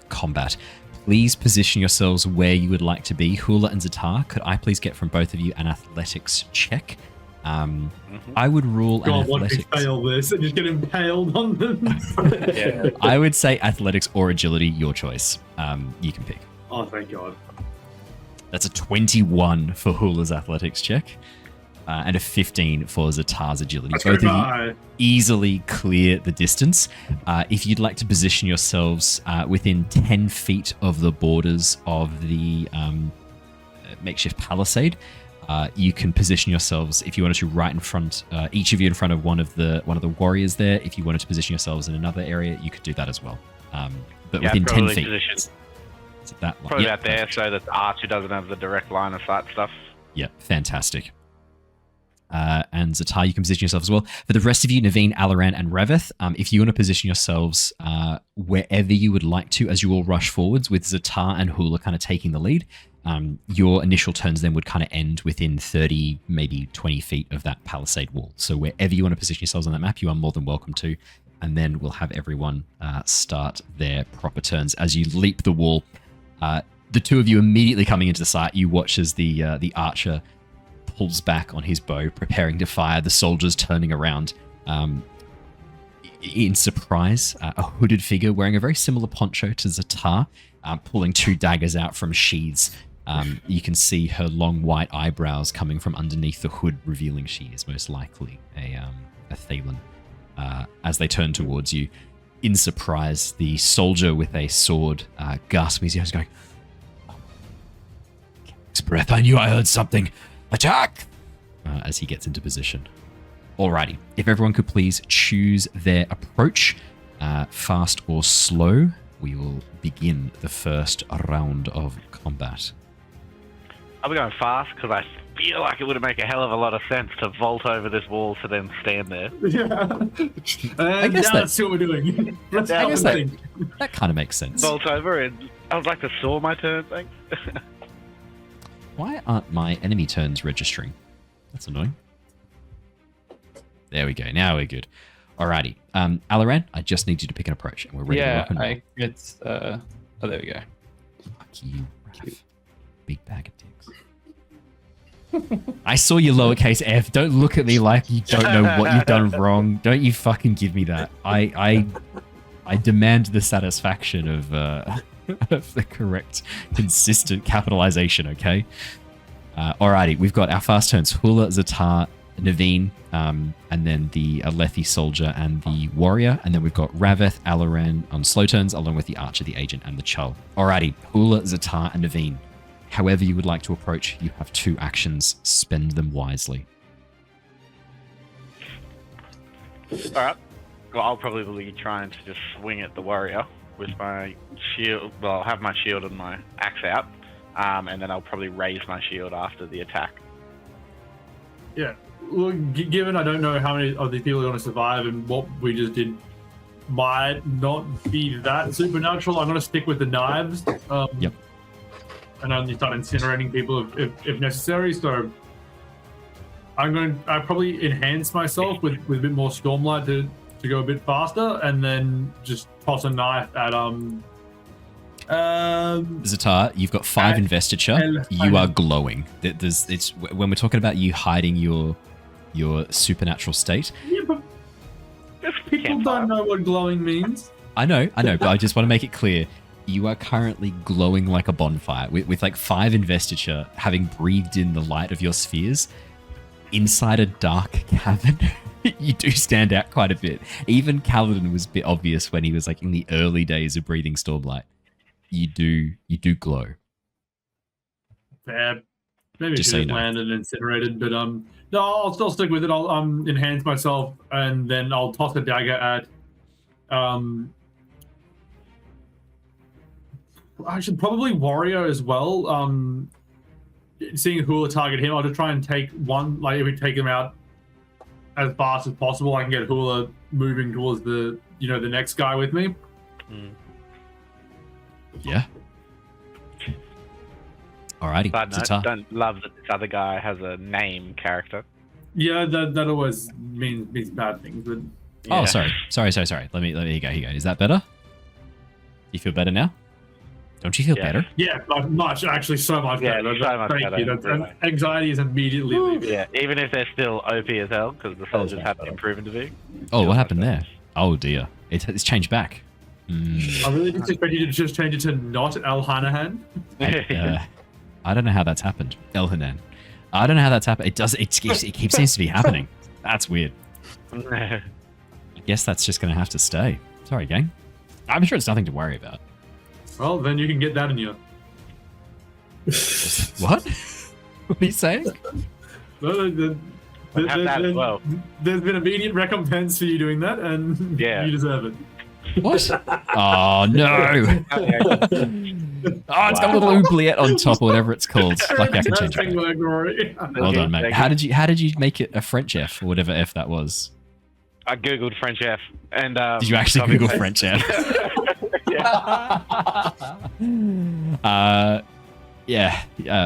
combat. Please position yourselves where you would like to be. Hula and Ztar, could I please get from both of you an athletics check? I would rule an athletics. God, fail this and just get impaled on them. Yeah. I would say athletics or agility, your choice. You can pick. Oh, thank God. That's a 21 for Hula's athletics check, and a 15 for Ztar's agility. Both of you easily clear the distance. If you'd like to position yourselves within 10 feet of the borders of the makeshift palisade, you can position yourselves, if you wanted to, right in front, each of you in front of one of the warriors there. If you wanted to position yourselves in another area, you could do that as well. But within 10 feet. Probably out there so that the archer doesn't have the direct line of sight stuff. Yeah, fantastic. And Ztar, you can position yourself as well. For the rest of you, Neivien, Alaran, and Rav-eth, if you want to position yourselves wherever you would like to as you all rush forwards, with Ztar and Hula kind of taking the lead, your initial turns then would kind of end within 30, maybe 20 feet of that palisade wall. So wherever you want to position yourselves on that map, you are more than welcome to. And then we'll have everyone start their proper turns. As you leap the wall, the two of you immediately coming into the sight, you watch as the archer pulls back on his bow, preparing to fire. The soldiers turning around in surprise. A hooded figure wearing a very similar poncho to Ztar, pulling 2 daggers out from sheaths. You can see her long white eyebrows coming from underneath the hood, revealing she is most likely a Thalen. As they turn towards you, in surprise, the soldier with a sword gasping his eyes, going, "Breath, I knew I heard something. Attack!" As he gets into position. Alrighty. If everyone could please choose their approach, fast or slow, we will begin the first round of combat. I'll be going fast because I feel like it would make a hell of a lot of sense to vault over this wall to then stand there. Yeah. I guess that's what we're doing. Let's I guess think. that kind of makes sense. Vault over, and I would like to saw my turn, thanks. Why aren't my enemy turns registering? That's annoying. There we go. Now we're good. Alrighty. Alaran, I just need you to pick an approach, and we're ready to rock and roll. It's oh, there we go. Fuck you, Raph. Big bag of dicks. I saw your lowercase f. Don't look at me like you don't know what you've done wrong. Don't you fucking give me that. I demand the satisfaction of of the correct, consistent capitalization, okay? Alrighty, we've got our fast turns. Hula, Ztar, Neivien, and then the Aelthi soldier and the warrior. And then we've got Rav-eth, Alaran on slow turns, along with the archer, the agent, and the chull. Alrighty, Hula, Ztar, and Neivien. However you would like to approach, you have 2 actions. Spend them wisely. Alright. Well, I'll probably be trying to just swing at the warrior with my shield. Well, I'll have my shield and my axe out. And then I'll probably raise my shield after the attack. Yeah. Well, given I don't know how many of these people are going to survive and what we just did might not be that supernatural, I'm going to stick with the knives. Yep. And only start incinerating people if necessary. So I probably enhance myself with a bit more stormlight to go a bit faster, and then just toss a knife at Ztar, you've got 5 investiture. You are glowing. It's when we're talking about you hiding your supernatural state. Yeah, but people don't know what glowing means. I know, but I just want to make it clear. You are currently glowing like a bonfire with like 5 investiture, having breathed in the light of your spheres inside a dark cavern. You do stand out quite a bit. Even Kaladin was a bit obvious when he was like in the early days of breathing stormlight. You do glow. Yeah, maybe Just I so should have landed and incinerated, but no, I'll still stick with it. I'll enhance myself, and then I'll toss a dagger at actually probably warrior as well. Seeing Hula target him, I'll just try and take one. Like if we take him out as fast as possible, I can get Hula moving towards the the next guy with me. Yeah. Alrighty. But no, Ztar. don't love that this other guy has a name character. Yeah, that always means bad things. But Oh, sorry. Let me here you go. Is that better? You feel better now? Don't you feel better? yeah, much actually, so much better. So much Thank better. you. That anxiety is immediately leaving. Yeah, even if they're still OP as hell, because the soldiers haven't been proven to be. Oh, what happened there? Oh dear, it's changed back. I really didn't expect you to just change it to not Elhanahan. I don't know how that's happened. Elhanan. I don't know how that's happened. It does. It seems to be happening. That's weird. I guess that's just going to have to stay. Sorry, gang. I'm sure it's nothing to worry about. Well, then you can get that in your. What? What are you saying? Well, Have that as well. There's been immediate recompense for you doing that, and you deserve it. What? Oh no! Oh, it's got a little oubliette on top, or whatever it's called. Like I can change it. Rory. Hold on, mate. How did you make it a French F or whatever F that was? I googled French F, and did you actually Google French F?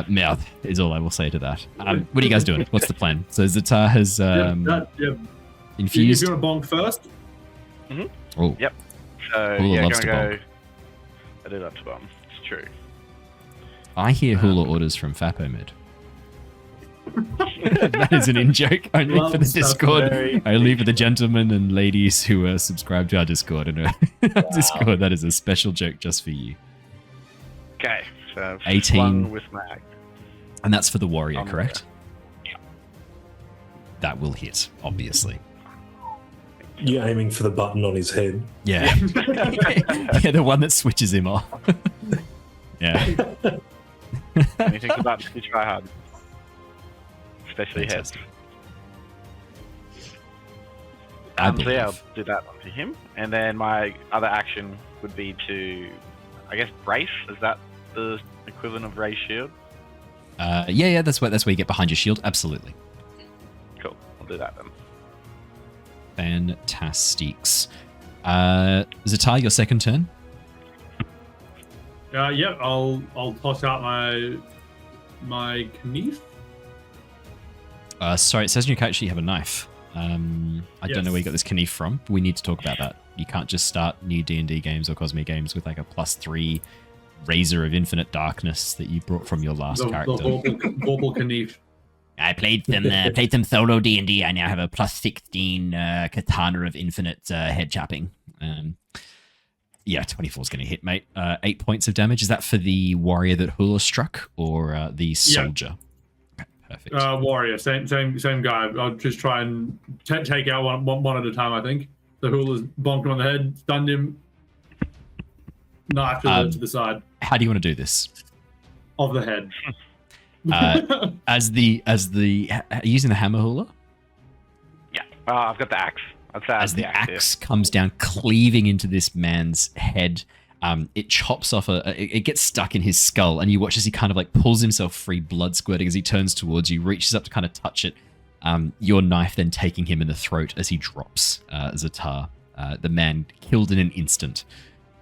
Mouth is all I will say to that. What are you guys doing? What's the plan? So Ztar has infused. You're gonna bonk first. Oh. Yep. So Hula loves gonna to go. I do love to bomb. It's true. I hear Hula orders from Fapomed. That is an in-joke only for the Discord. Only for the gentlemen and ladies who are subscribed to our Discord. And Discord, that is a special joke just for you. Okay, so 18 with mag. And that's for the warrior, correct? Yeah. That will hit, obviously. You're aiming for the button on his head. Yeah. Yeah, the one that switches him off. Yeah. Anything about to try hard. Especially heads. I So yeah, I'll believe. do that to him, and then my other action would be to, I guess, brace. Is that the equivalent of raise shield? Yeah, that's where you get behind your shield. Absolutely. Cool. I'll do that then. Fantastics. Ztar, your second turn. Yep. I'll toss out my knife. Sorry, it says in your character sheet you have a knife. I don't know where you got this knife from. But we need to talk about that. You can't just start new D&D games or Cosmere games with like a +3 Razor of Infinite Darkness that you brought from your last character. The Vorpal knife. I played them solo D&D. I now have a +16 Katana of Infinite head chapping. Yeah, 24 is going to hit, mate. 8 points of damage. Is that for the warrior that Hula struck or the soldier? Okay, perfect. Warrior, same guy. I'll just try and take out one at a time. I think the Hula's bonked him on the head, stunned him, knife to the side How do you want to do this? of the head. As the using the hammer, Hula? Yeah. I've got the axe. I'd say As the axe. axe comes down, cleaving into this man's head, it chops off it gets stuck in his skull, and you watch as he kind of like pulls himself free, blood squirting as he turns towards you, reaches up to kind of touch it. Your knife then taking him in the throat as he drops Ztar. The man killed in an instant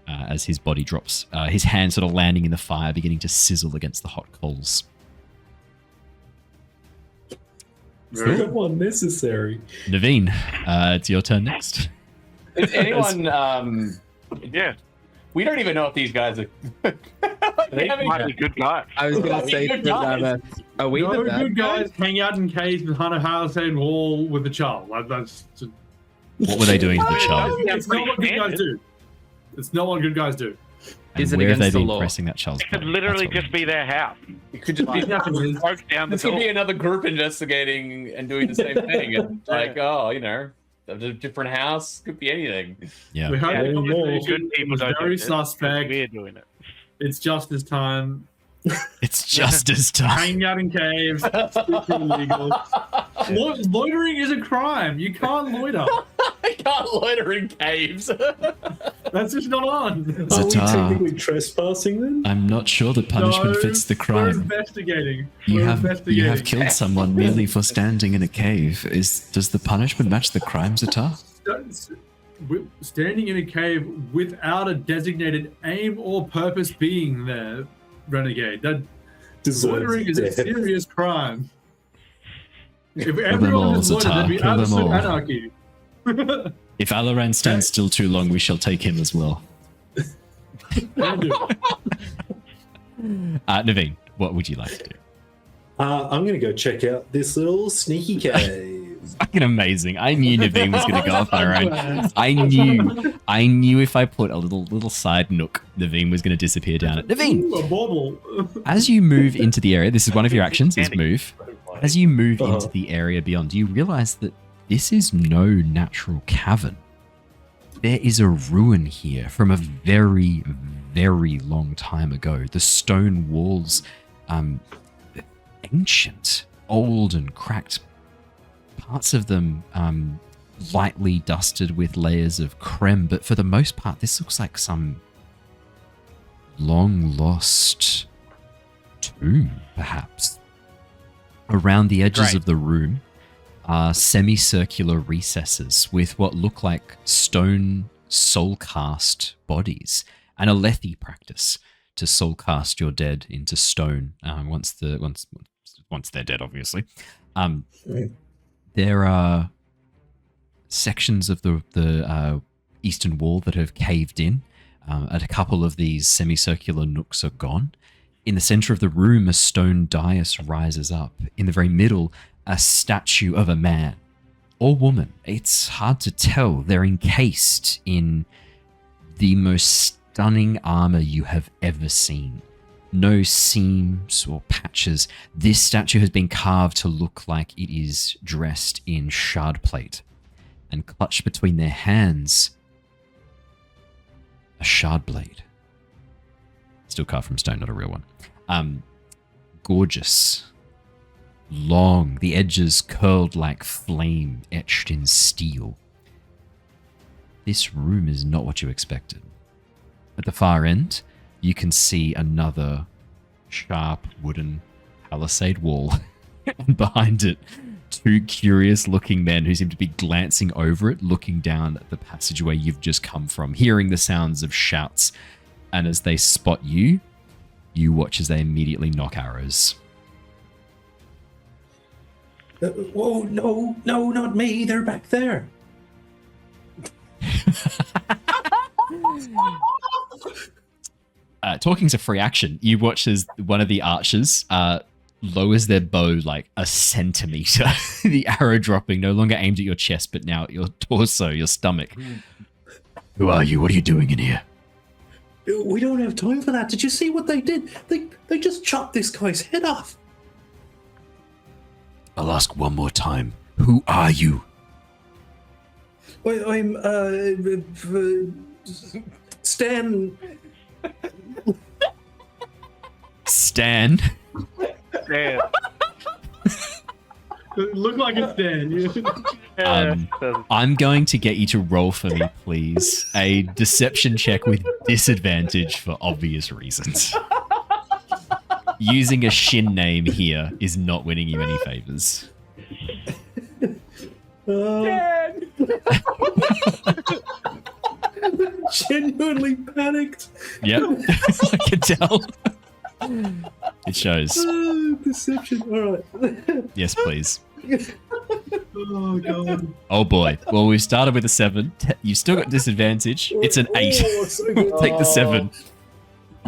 as his body drops. His hand sort of landing in the fire, beginning to sizzle against the hot coals. So unnecessary. Neivien, it's your turn next. Is anyone? Yeah. We don't even know if these guys are. They might be good guys. I was going to say, Good guys. are we No the bad good guys hang out in caves behind a palisade wall with a child. That's just, What were they doing to the child? it's not what good guys do. It's not what good guys do. And Is it where have they against the been law? pressing that child's It could body? literally That's what just be their house. It could just be. Broke down the This could door. be another group investigating and doing the same thing. And like, oh, a different house. Could be anything. Yeah. We heard Yeah. the conversation. Good people It was don't very do this. suspect. We're doing it. It's justice time. It's just as time. Hanging out in caves. It's illegal. Loitering is a crime. You can't loiter. I can't loiter in caves. That's just not on. Are we Ztar. technically trespassing then? I'm not sure the punishment No, fits the We're crime. investigating. You We're have investigating. killed someone merely for standing in a cave. Does the punishment match the crime, Ztar? Standing in a cave without a designated aim or purpose being there, renegade. That loitering is a Deserves death. serious crime. If them everyone all, was loitered, Ztar. there'd be Kill them absolute all. anarchy. If Alaran stands still too long, we shall take him as well. Neivien, what would you like to do? I'm going to go check out this little sneaky cave. Fucking amazing. I knew Neivien was going to go off on her own. I knew if I put a little side nook, Neivien was going to disappear down it. Neivien, Ooh, a bauble. as you move into the area, this is one of your actions, is move. As you move Uh-huh. into the area beyond, you realize that this is no natural cavern. There is a ruin here from a very, very long time ago. The stone walls, ancient, old and cracked. Parts of them lightly dusted with layers of creme, but for the most part, this looks like some long lost tomb, perhaps. Around the edges Great. of the room are semicircular recesses with what look like stone soulcast bodies, and a Aelthi practice to soulcast your dead into stone once they're dead, obviously. There are sections of the eastern wall that have caved in. A couple of these semicircular nooks are gone. In the center of the room, a stone dais rises up. In the very middle, a statue of a man or woman. It's hard to tell. They're encased in the most stunning armor you have ever seen. No seams or patches. This statue has been carved to look like it is dressed in shard plate. And clutched between their hands, a shard blade. Still carved from stone, not a real one. Gorgeous. Long, the edges curled like flame etched in steel. this room is not what you expected. At the far end, you can see another sharp wooden palisade wall. And behind it, two curious-looking men who seem to be glancing over it, looking down at the passageway you've just come from, hearing the sounds of shouts. And as they spot you, you watch as they immediately knock arrows. Whoa, no, not me. They're back there. Talking's a free action. You watch as one of the archers lowers their bow like a centimeter. The arrow dropping, no longer aimed at your chest, but now at your torso, your stomach. Who are you? What are you doing in here? We don't have time for that. Did you see what they did? They just chopped this guy's head off. I'll ask one more time. Who are you? I'm Stan. Stan? Yeah. Look like a stand. I'm going to get you to roll for me, please. A deception check with disadvantage for obvious reasons. Using a Shin name here is not winning you any favors. Genuinely panicked. Yep, I can tell. It shows. Deception. All right. Yes, please. Oh god. Oh boy. Well, we've started with a 7. You've still got disadvantage. It's an 8. Oh, so good. Take the 7.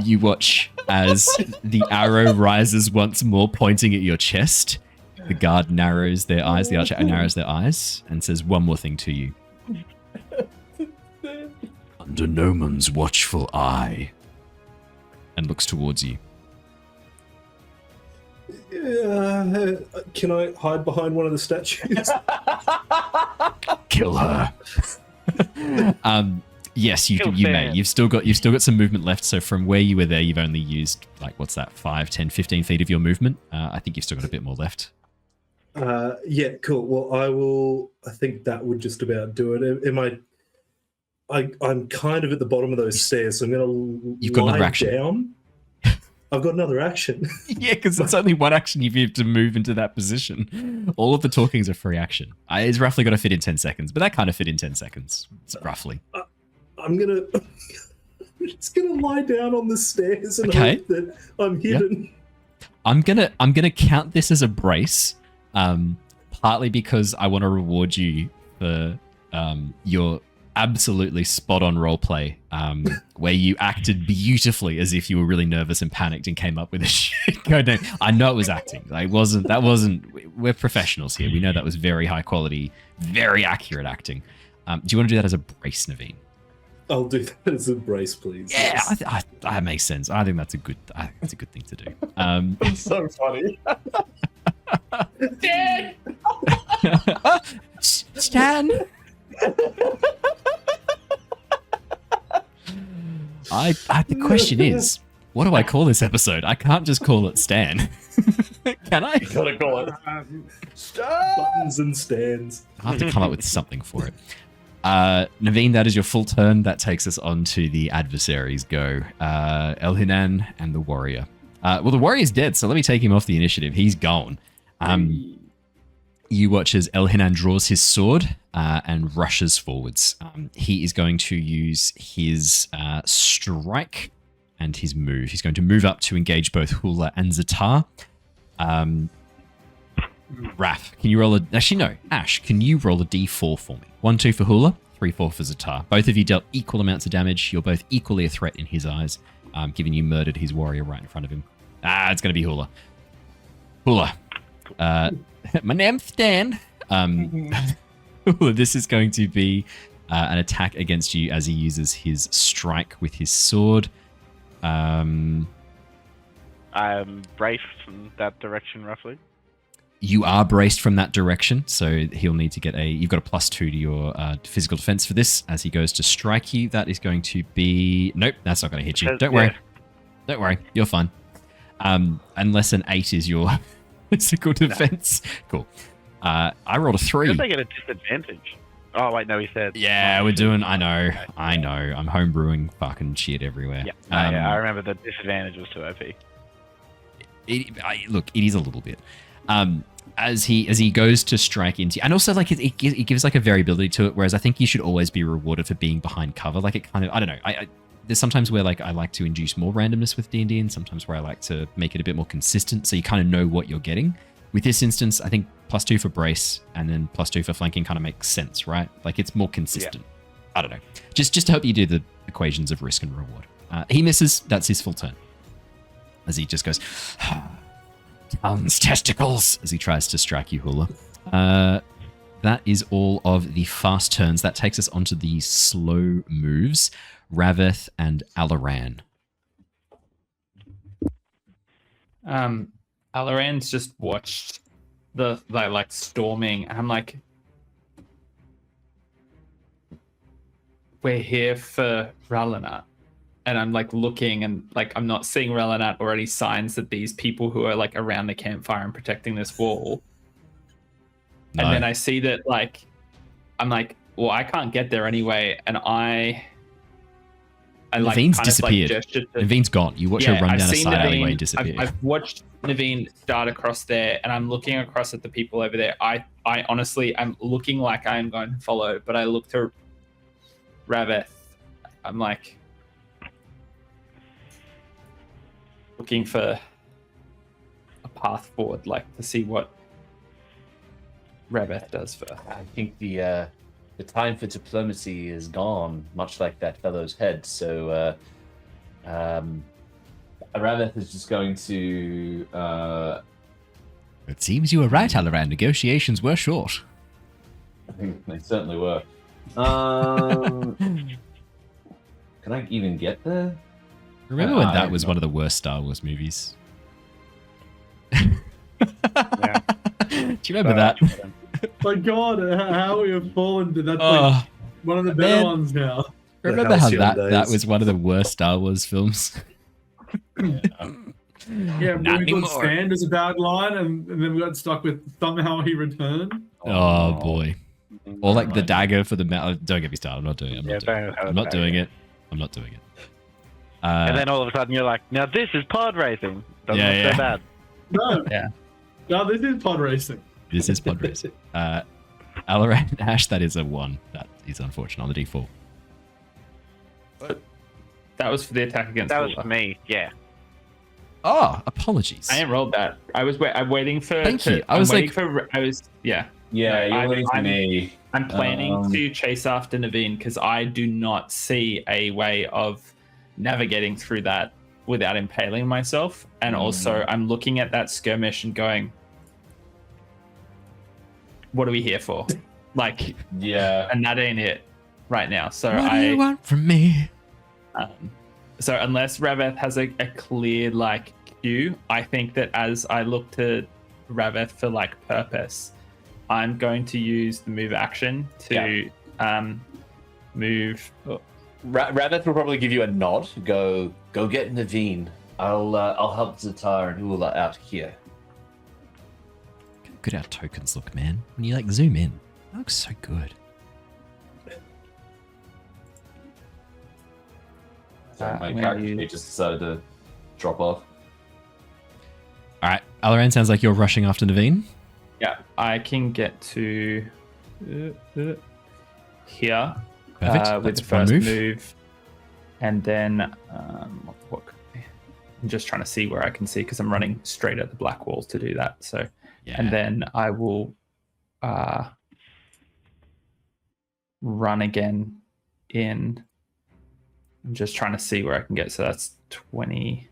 You watch as the arrow rises once more, pointing at your chest. The guard narrows their eyes, the archer narrows their eyes, and says one more thing to you. Under no man's watchful eye. And looks towards you. Can I hide behind one of the statues? Kill her. Yes, you Kill may. Fan. You've still got some movement left. So from where you were there, you've only used like what's that? 5, 10, 15 feet of your movement. I think you've still got a bit more left. Yeah, cool. Well, I think that would just about do it. I'm kind of at the bottom of those stairs, so I'm going You've to got another lie action. down. I've got another action. Yeah, because it's only one action you've used to move into that position. All of the talking's a free action. It's roughly got to fit in 10 seconds, but that kind of fit in 10 seconds. It's roughly. I'm just gonna lie down on the stairs and Okay. hope that I'm hidden. I'm gonna count this as a brace, partly because I want to reward you for your absolutely spot on roleplay, where you acted beautifully as if you were really nervous and panicked and came up with a shit code name. I know it was acting. That wasn't. We're professionals here. We know that was very high quality, very accurate acting. Do you want to do that as a brace, Neivien? I'll do that as a brace, please. Yeah, that makes sense. I think that's a good thing to do. It's so funny. Dad! Stan! The question is, what do I call this episode? I can't just call it Stan. Can I? You gotta call it. Buttons and stands. I'll have to come up with something for it. Neivien, that is your full turn. That takes us on to the adversaries. Go. Elhinan and the warrior. Well, the warrior's dead, so let me take him off the initiative. He's gone. You watch as Elhinan draws his sword and rushes forwards. He is going to use his strike and his move. He's going to move up to engage both Hula and Ztar. Raph, can you roll a... Actually, no. Ash, can you roll a d4 for me? 1, 2 for Hula, 3, 4 for Ztar. Both of you dealt equal amounts of damage. You're both equally a threat in his eyes, given you murdered his warrior right in front of him. It's going to be Hula. Hula. My name's Stan. Hula, this is going to be an attack against you as he uses his strike with his sword. I'm braced in that direction, roughly. You are braced from that direction, so he'll need to get you've got a +2 to your physical defense for this as he goes to strike you. That is going to be... Nope, that's not going to hit you. Don't worry. Don't worry, you're fine. Unless an 8 is your physical defense. Cool. I rolled a 3. Because I get a disadvantage. Oh wait, no, he said. Yeah, we're doing. I know. I'm homebrewing fucking shit everywhere. Yeah, yeah. I remember the disadvantage was too OP. Look, it is a little bit. As he goes to strike into, and also like it gives like a variability to it. Whereas I think you should always be rewarded for being behind cover. Like it kind of, I don't know. There's sometimes where like I like to induce more randomness with D&D, and sometimes where I like to make it a bit more consistent, so you kind of know what you're getting. With this instance, I think +2 for brace and then +2 for flanking kind of makes sense, right? Like it's more consistent. Yeah. I don't know. Just to help you do the equations of risk and reward. He misses. That's his full turn. As he just goes, tongues, testicles, as he tries to strike you, Hula. That is all of the fast turns. That takes us onto the slow moves. Rav-eth and Alaran. Alaran's just watched the like storming, and I'm like, we're here for Ralanat. And I'm like looking, and like I'm not seeing Ralanat or any signs that these people who are like around the campfire and protecting this wall. No. And then I see that like I'm like, well, I can't get there anyway, and I like Nevien's kind disappeared. Of, like, Nevien's gone. You watch her run down a side alleyway and disappear. I've watched Neivien start across there, and I'm looking across at the people over there. I honestly, I'm looking like I'm going to follow, but I look to Rav-eth. I'm like looking for a path forward, like to see what Rav-eth does first. I think the time for diplomacy is gone, much like that fellow's head. So Rav-eth is just going to. It seems you were right, Alaran. Negotiations were short. I think they certainly were. Can I even get there? Remember when that was one of the worst Star Wars movies? Yeah. Do you remember that? My God, how we have fallen to that. Like one of the better ones now. Remember how that was one of the worst Star Wars films? Yeah, we got Stand as a bad line, and then we got stuck with somehow he returned. Oh boy. Or like the dagger for the metal. Don't get me started. I'm not doing it. I'm not doing it. And then all of a sudden you're like, now this is pod racing. Doesn't look so bad. No. Yeah. No, this is pod racing. This is pod racing. Alaran Ash, that is a 1. That is unfortunate on the D4. That was for the attack against That was Hula. for me, yeah. Oh, apologies. I didn't roll that. I'm waiting for. Thank you. Yeah. Yeah, you're waiting for me. I'm planning to chase after Neivien because I do not see a way of navigating through that without impaling myself. And also, I'm looking at that skirmish and going, what are we here for? Like, yeah. And that ain't it right now. So what do you want from me? So unless Rav-eth has a clear like cue, I think that as I look to Rav-eth for like purpose, I'm going to use the move action to move. Rav-eth will probably give you a nod. Go get Neivien. I'll help Ztar and Hula out here. Good how tokens look, man. When you like zoom in, it looks so good. My character just decided to drop off. All right, Alaran, sounds like you're rushing after Neivien. Yeah, I can get to here with the first move. And then I'm just trying to see where I can see because I'm running straight at the black walls to do that. So, and then I will run again in. I'm just trying to see where I can get. So that's 20.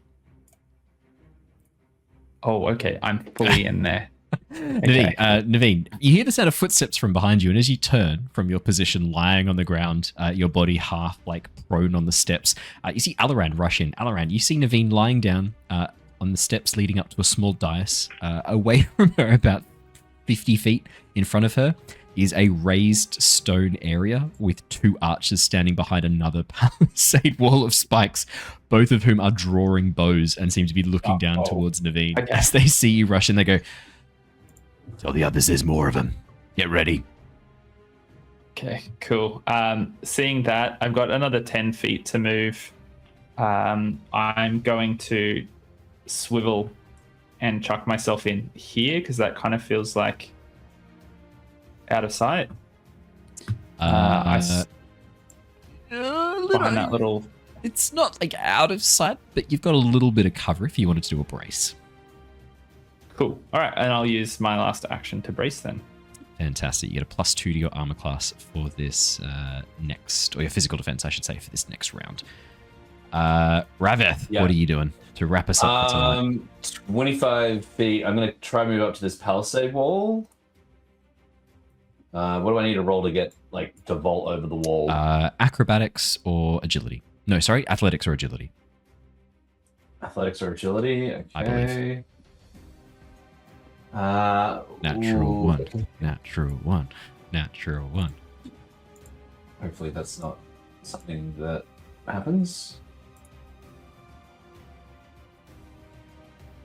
Oh, okay. I'm fully in there. Okay. Neivien, you hear the sound of footsteps from behind you, and as you turn from your position lying on the ground, your body half like prone on the steps, you see Alaran rush in. Alaran, you see Neivien lying down on the steps leading up to a small dais. Away from her, about 50 feet in front of her, is a raised stone area with 2 archers standing behind another palisade wall of spikes, both of whom are drawing bows and seem to be looking down towards Neivien. Okay. As they see you rush in, they go, "Tell the others there's more of them. Get ready." Okay, cool. Seeing that, I've got another 10 feet to move. I'm going to swivel and chuck myself in here because that kind of feels like out of sight. Behind that little... It's not like out of sight, but you've got a little bit of cover if you wanted to do a brace. Cool. All right, and I'll use my last action to brace then. Fantastic. You get a +2 to your armor class for this next, or your physical defense, I should say, for this next round. Rav-eth, what are you doing to wrap us up for tonight? 25 feet. I'm going to try and move up to this palisade wall. What do I need to roll to get, like, to vault over the wall? Acrobatics or agility? No, sorry, athletics or agility. Athletics or agility? Okay. I believe. Natural one. Natural one. Natural one. Hopefully that's not something that happens.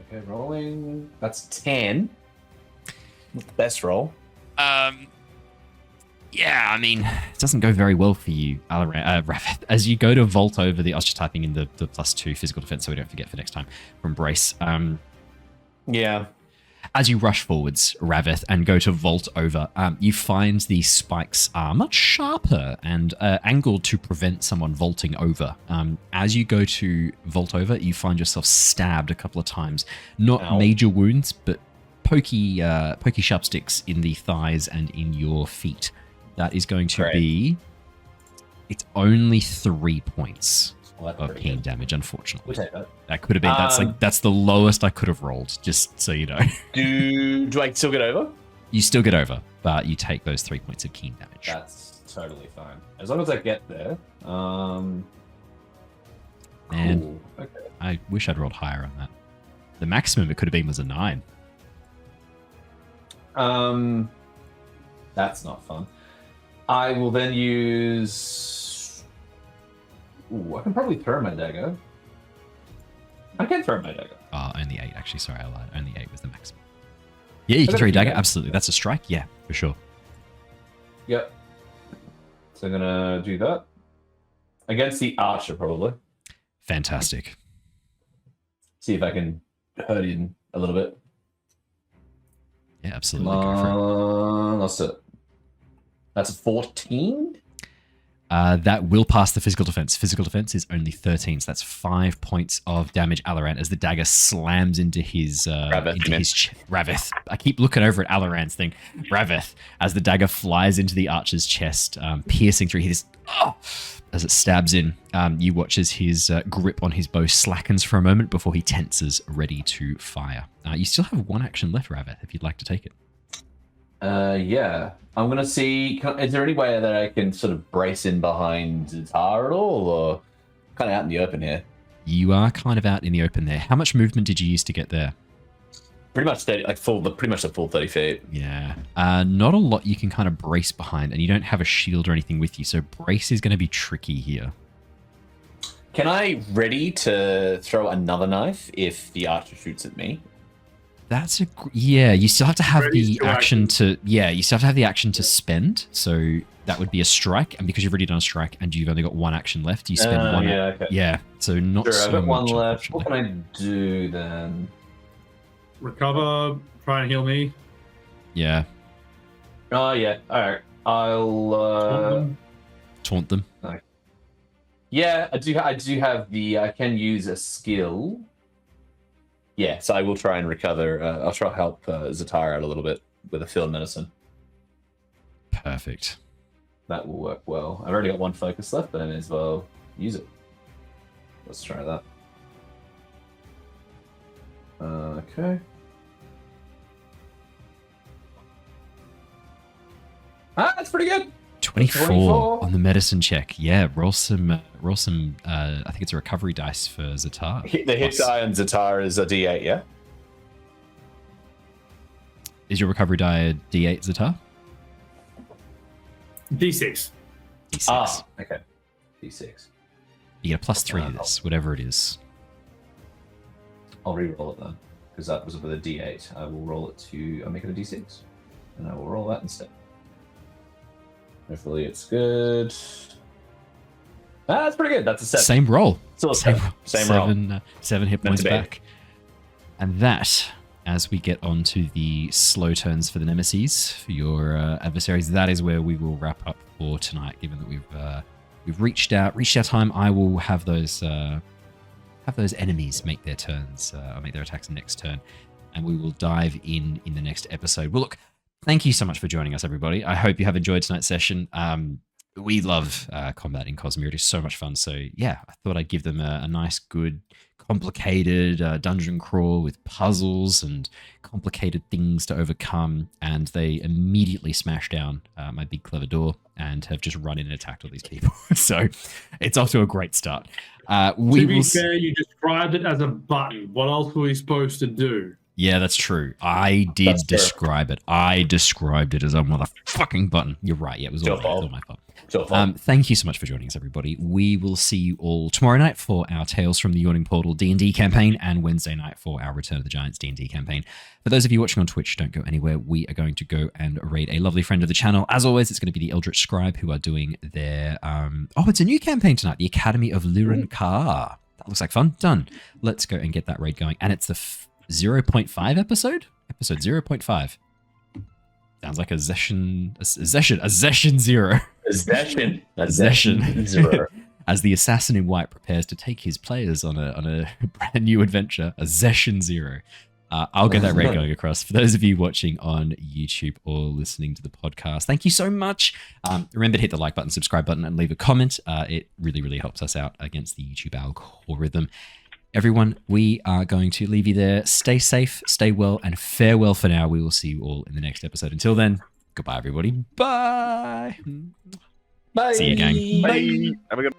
Okay, rolling. That's 10. Not the best roll. Yeah, I mean, it doesn't go very well for you, Alaran, Rav-eth. As you go to vault over the... I was just typing in the +2 physical defense so we don't forget for next time from Brace. Yeah. As you rush forwards, Rav-eth, and go to vault over, you find the spikes are much sharper and angled to prevent someone vaulting over. As you go to vault over, you find yourself stabbed a couple of times. Not major wounds, but pokey sharp sticks in the thighs and in your feet. That is going to be... It's only 3 points of keen damage, unfortunately. We'll take that. That could have been... That's the lowest I could have rolled, just so you know. Do I still get over? You still get over, but you take those 3 points of keen damage. That's totally fine. As long as I get there. And Cool. Okay. I wish I'd rolled higher on that. The maximum it could have been was a 9. That's not fun. I will then use... Ooh, I can probably throw my dagger. I can throw my dagger. Only 8, actually. Sorry, I lied. Only 8 was the maximum. Yeah, you can throw your dagger. Absolutely. That's a strike. Yeah, for sure. Yep. So I'm going to do that. Against the archer, probably. Fantastic. See if I can hurt him a little bit. Yeah, absolutely. Go for it. That's it. That's a 14? That will pass the physical defense. Physical defense is only 13, so that's 5 points of damage, Alaran, as the dagger slams into his Rav-eth. I keep looking over at Alaran's thing. Rav-eth, as the dagger flies into the archer's chest, piercing through his... As it stabs in, you watch as his grip on his bow slackens for a moment before he tenses, ready to fire. You still have 1 action left, Rav-eth, if you'd like to take it. Yeah. I'm going to see... Is there any way that I can sort of brace in behind Ztar at all, or kind of out in the open here? You are kind of out in the open there. How much movement did you use to get there? Pretty much 30, pretty much a full 30 feet. Yeah. Not a lot you can kind of brace behind, and you don't have a shield or anything with you, so brace is going to be tricky here. Can I ready to throw another knife if the archer shoots at me? That's a... Yeah, you still have to have the action to... Yeah, you still have to have the action to spend, so that would be a strike, and because you've already done a strike and you've only got 1 action left, you spend 1... Yeah, okay. Yeah, so not sure, so I've got much, 1 left. What can I do then? Recover, try and heal me. Yeah. Oh, yeah. All right. I'll... Taunt them. Yeah, I do have the... I can use a skill. Yeah, so I will try and recover. I'll try to help Ztar out a little bit with a field medicine. Perfect. That will work well. I've already got 1 focus left, but I may as well use it. Let's try that. Okay. That's pretty good. 24 on the medicine check. Yeah, roll some. I think it's a recovery dice for Ztar. The hit die on Ztar is a D8, yeah. Is your recovery die a D8, Ztar? D6. D6. Ah, okay. D6. You get a +3 to this, whatever it is. I'll re-roll it then, because that was with a D8. I will roll it to. I'll make it a D6, and I will roll that instead. Hopefully it's good. That's pretty good. That's a 7. Same roll. Still a Same 7 roll. 7 hit points back. And that, as we get on to the slow turns for the nemesis, for your adversaries, that is where we will wrap up for tonight. Given that we've reached our time, I will have those enemies make their turns, or make their attacks next turn, and we will dive in the next episode. Well, look, thank you so much for joining us, everybody. I hope you have enjoyed tonight's session. We love combat in Cosmere. It is so much fun. So yeah, I thought I'd give them a nice, good, complicated dungeon crawl with puzzles and complicated things to overcome. And they immediately smashed down my big clever door and have just run in and attacked all these people. So it's off to a great start. To be fair, you described it as a button. What else were we supposed to do? Yeah, that's true. I did describe it. I described it as a motherfucking button. You're right. Yeah, it was all my fault. Thank you so much for joining us, everybody. We will see you all tomorrow night for our Tales from the Yawning Portal D&D campaign, and Wednesday night for our Return of the Giants D&D campaign. For those of you watching on Twitch, don't go anywhere. We are going to go and raid a lovely friend of the channel. As always, it's going to be the Eldritch Scribe, who are doing their... it's a new campaign tonight, the Academy of Liran Ka. That looks like fun. Done. Let's go and get that raid going. And it's the 0.5 episode? Episode 0.5. Sounds like a session zero. A session zero. As the assassin in white prepares to take his players on a brand new adventure, a session zero. I'll get that raid going across. For those of you watching on YouTube or listening to the podcast, thank you so much. Remember to hit the like button, subscribe button, and leave a comment. It really, really helps us out against the YouTube algorithm. Everyone, we are going to leave you there. Stay safe, stay well, and farewell for now. We will see you all in the next episode. Until then, goodbye, everybody. Bye. Bye. See you, gang. Bye. Have a good